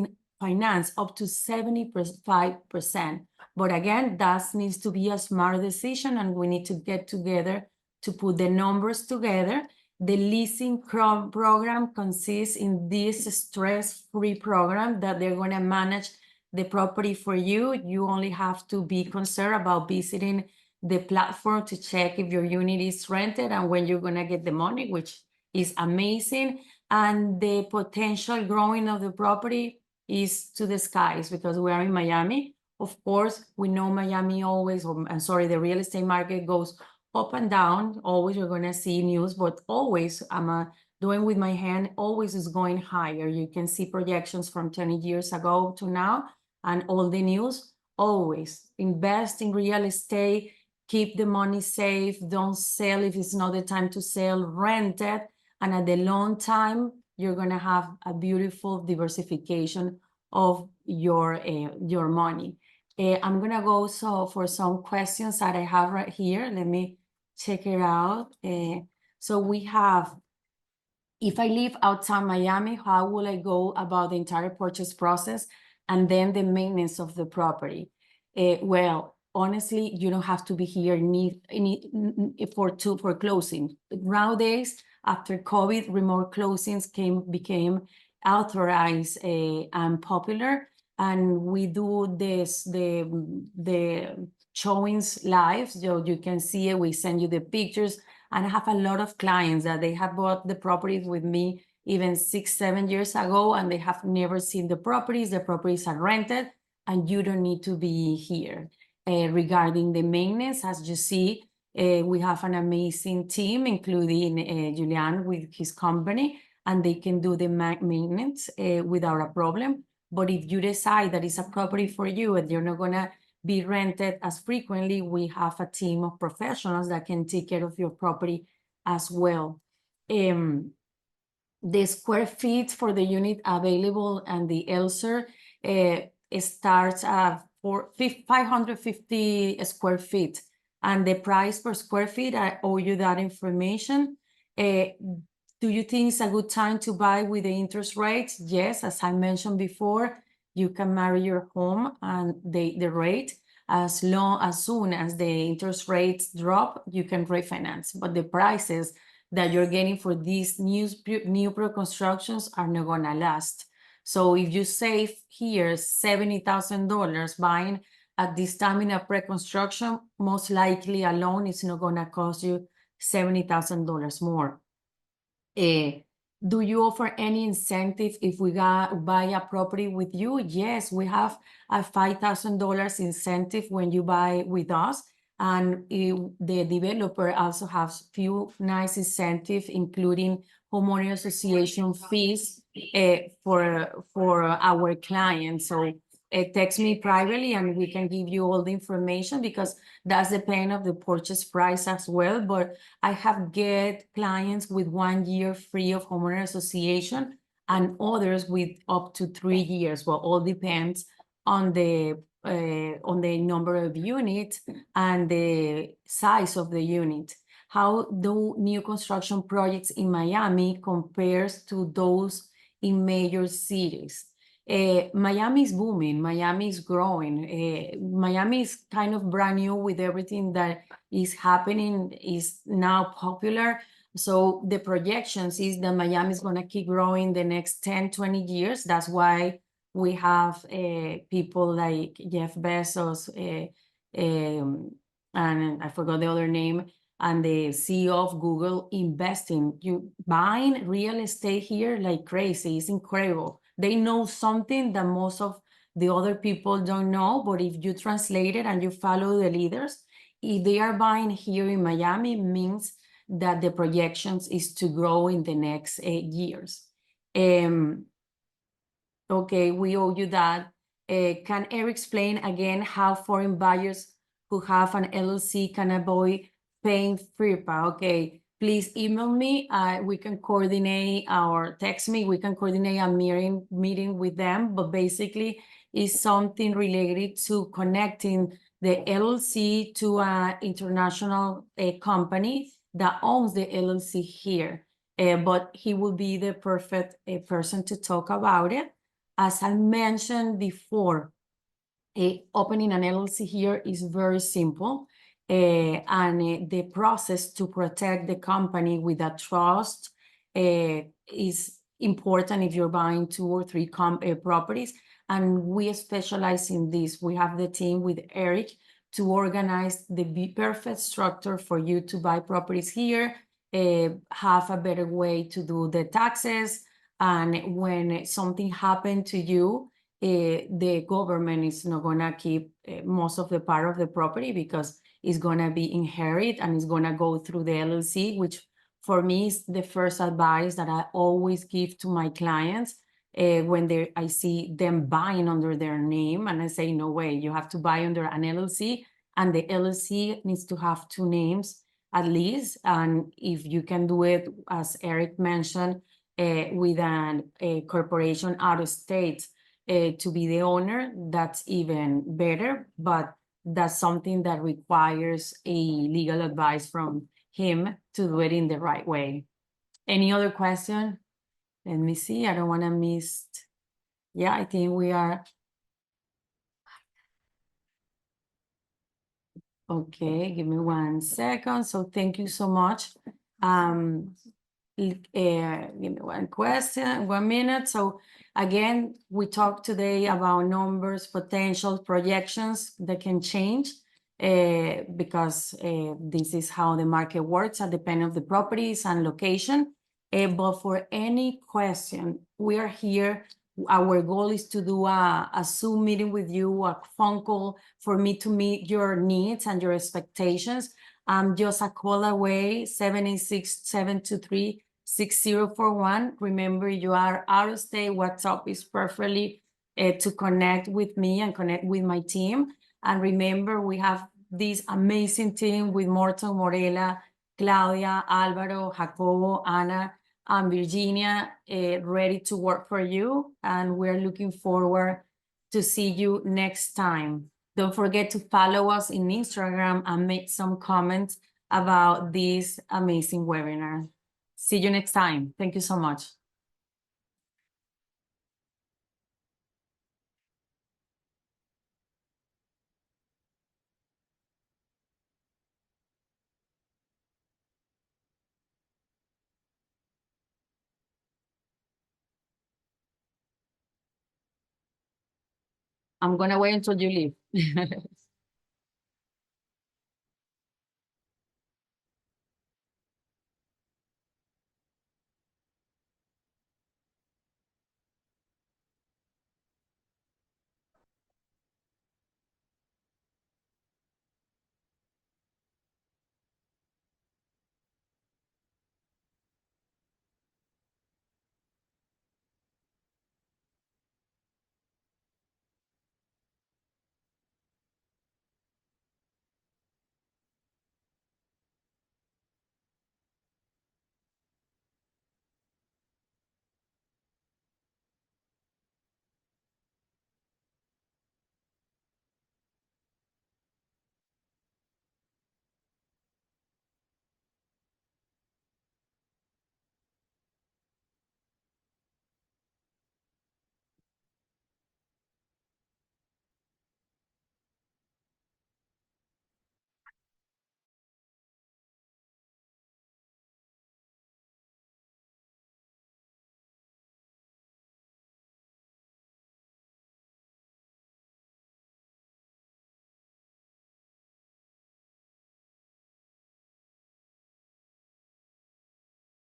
[SPEAKER 1] up to 75%. But again, that needs to be a smart decision, and we need to get together to put the numbers together. The leasing program consists in this stress-free program that they're going to manage the property for you. You only have to be concerned about visiting the platform to check if your unit is rented and when you're going to get the money, which is amazing. And the potential growing of the property is to the skies because we are in Miami. Of course, we know Miami always, the real estate market goes up and down. Always you're going to see news, but always, I'm doing with my hand, always is going higher. You can see projections from 20 years ago to now, and all the news, always invest in real estate, keep the money safe, don't sell if it's not the time to sell, rent it, and at the long time, you're going to have a beautiful diversification of your money. I'm going to go for some questions that I have right here. Let me check it out. So we have, if I live outside Miami, how will I go about the entire purchase process and then the maintenance of the property? Well, honestly, you don't have to be here for closing. Nowadays, after COVID, remote closings became authorized and popular. And we do the showings live, so you can see it. We send you the pictures, and I have a lot of clients that they have bought the properties with me even 6, 7 years ago, and they have never seen the properties. The properties are rented, and you don't need to be here. Regarding the maintenance, as you see, we have an amazing team, including Julian with his company, and they can do the maintenance without a problem. But if you decide that it's a property for you and you're not going to be rented as frequently, we have a team of professionals that can take care of your property as well. The square feet for the unit available and the ELSR starts at 550 square feet. And the price per square feet, I owe you that information. Do you think it's a good time to buy with the interest rates? Yes, as I mentioned before, you can marry your home and the rate as soon as the interest rates drop, you can refinance. But the prices that you're getting for these new pre-constructions are not gonna last. So if you save here $70,000 buying at this time in a pre-construction, most likely a loan is not gonna cost you $70,000 more. Do you offer any incentive if we buy a property with you? Yes, we have a $5,000 incentive when you buy with us. And the developer also has few nice incentives, including homeowner association fees for our clients. So text me privately and we can give you all the information because that's depend of the purchase price as well. But I have get clients with 1 year free of homeowner association and others with up to 3 years. Well, all depends on the number of units and the size of the unit. How do new construction projects in Miami compares to those in major cities? Miami is booming, Miami is growing. Miami is kind of brand new with everything that is happening, is now popular. So the projections is that Miami is gonna keep growing the next 10, 20 years. That's why we have people like Jeff Bezos and I forgot the other name, and the CEO of Google investing. You buying real estate here like crazy. It's incredible. They know something that most of the other people don't know, but if you translate it and you follow the leaders, if they are buying here in Miami, means that the projections is to grow in the next 8 years. Okay, we owe you that. Can Eric explain again how foreign buyers who have an LLC can avoid paying FIRPA? Okay, please email me. We can coordinate or text me. We can coordinate a meeting with them. But basically, it's something related to connecting the LLC to an international company that owns the LLC here. But he will be the perfect person to talk about it. As I mentioned before, opening an LLC here is very simple. And the process to protect the company with a trust is important if you're buying 2 or 3 properties. And we specialize in this. We have the team with Eric to organize the perfect structure for you to buy properties here, have a better way to do the taxes. And when something happened to you, the government is not gonna keep most of the part of the property because it's gonna be inherited and it's gonna go through the LLC, which for me is the first advice that I always give to my clients when I see them buying under their name, and I say, no way, you have to buy under an LLC, and the LLC needs to have 2 names at least. And if you can do it, as Eric mentioned, with a corporation out of state to be the owner, that's even better. But that's something that requires a legal advice from him to do it in the right way. Any other question? Let me see. I don't want to miss. Yeah, I think we are. Okay, give me 1 second. So thank you so much. Give me 1 minute. So again, we talked today about numbers, potential projections that can change because this is how the market works, depending on the properties and location. But for any question, we are here. Our goal is to do a Zoom meeting with you, a phone call for me to meet your needs and your expectations. Just a call away, 786-723-6041. Remember, you are out of state. WhatsApp is perfectly to connect with me and connect with my team. And remember, we have this amazing team with Morton, Morella, Claudia, Alvaro, Jacobo, Ana, and Virginia ready to work for you. And we're looking forward to see you next time. Don't forget to follow us in Instagram and make some comments about this amazing webinar. See you next time. Thank you so much. I'm gonna wait until you leave.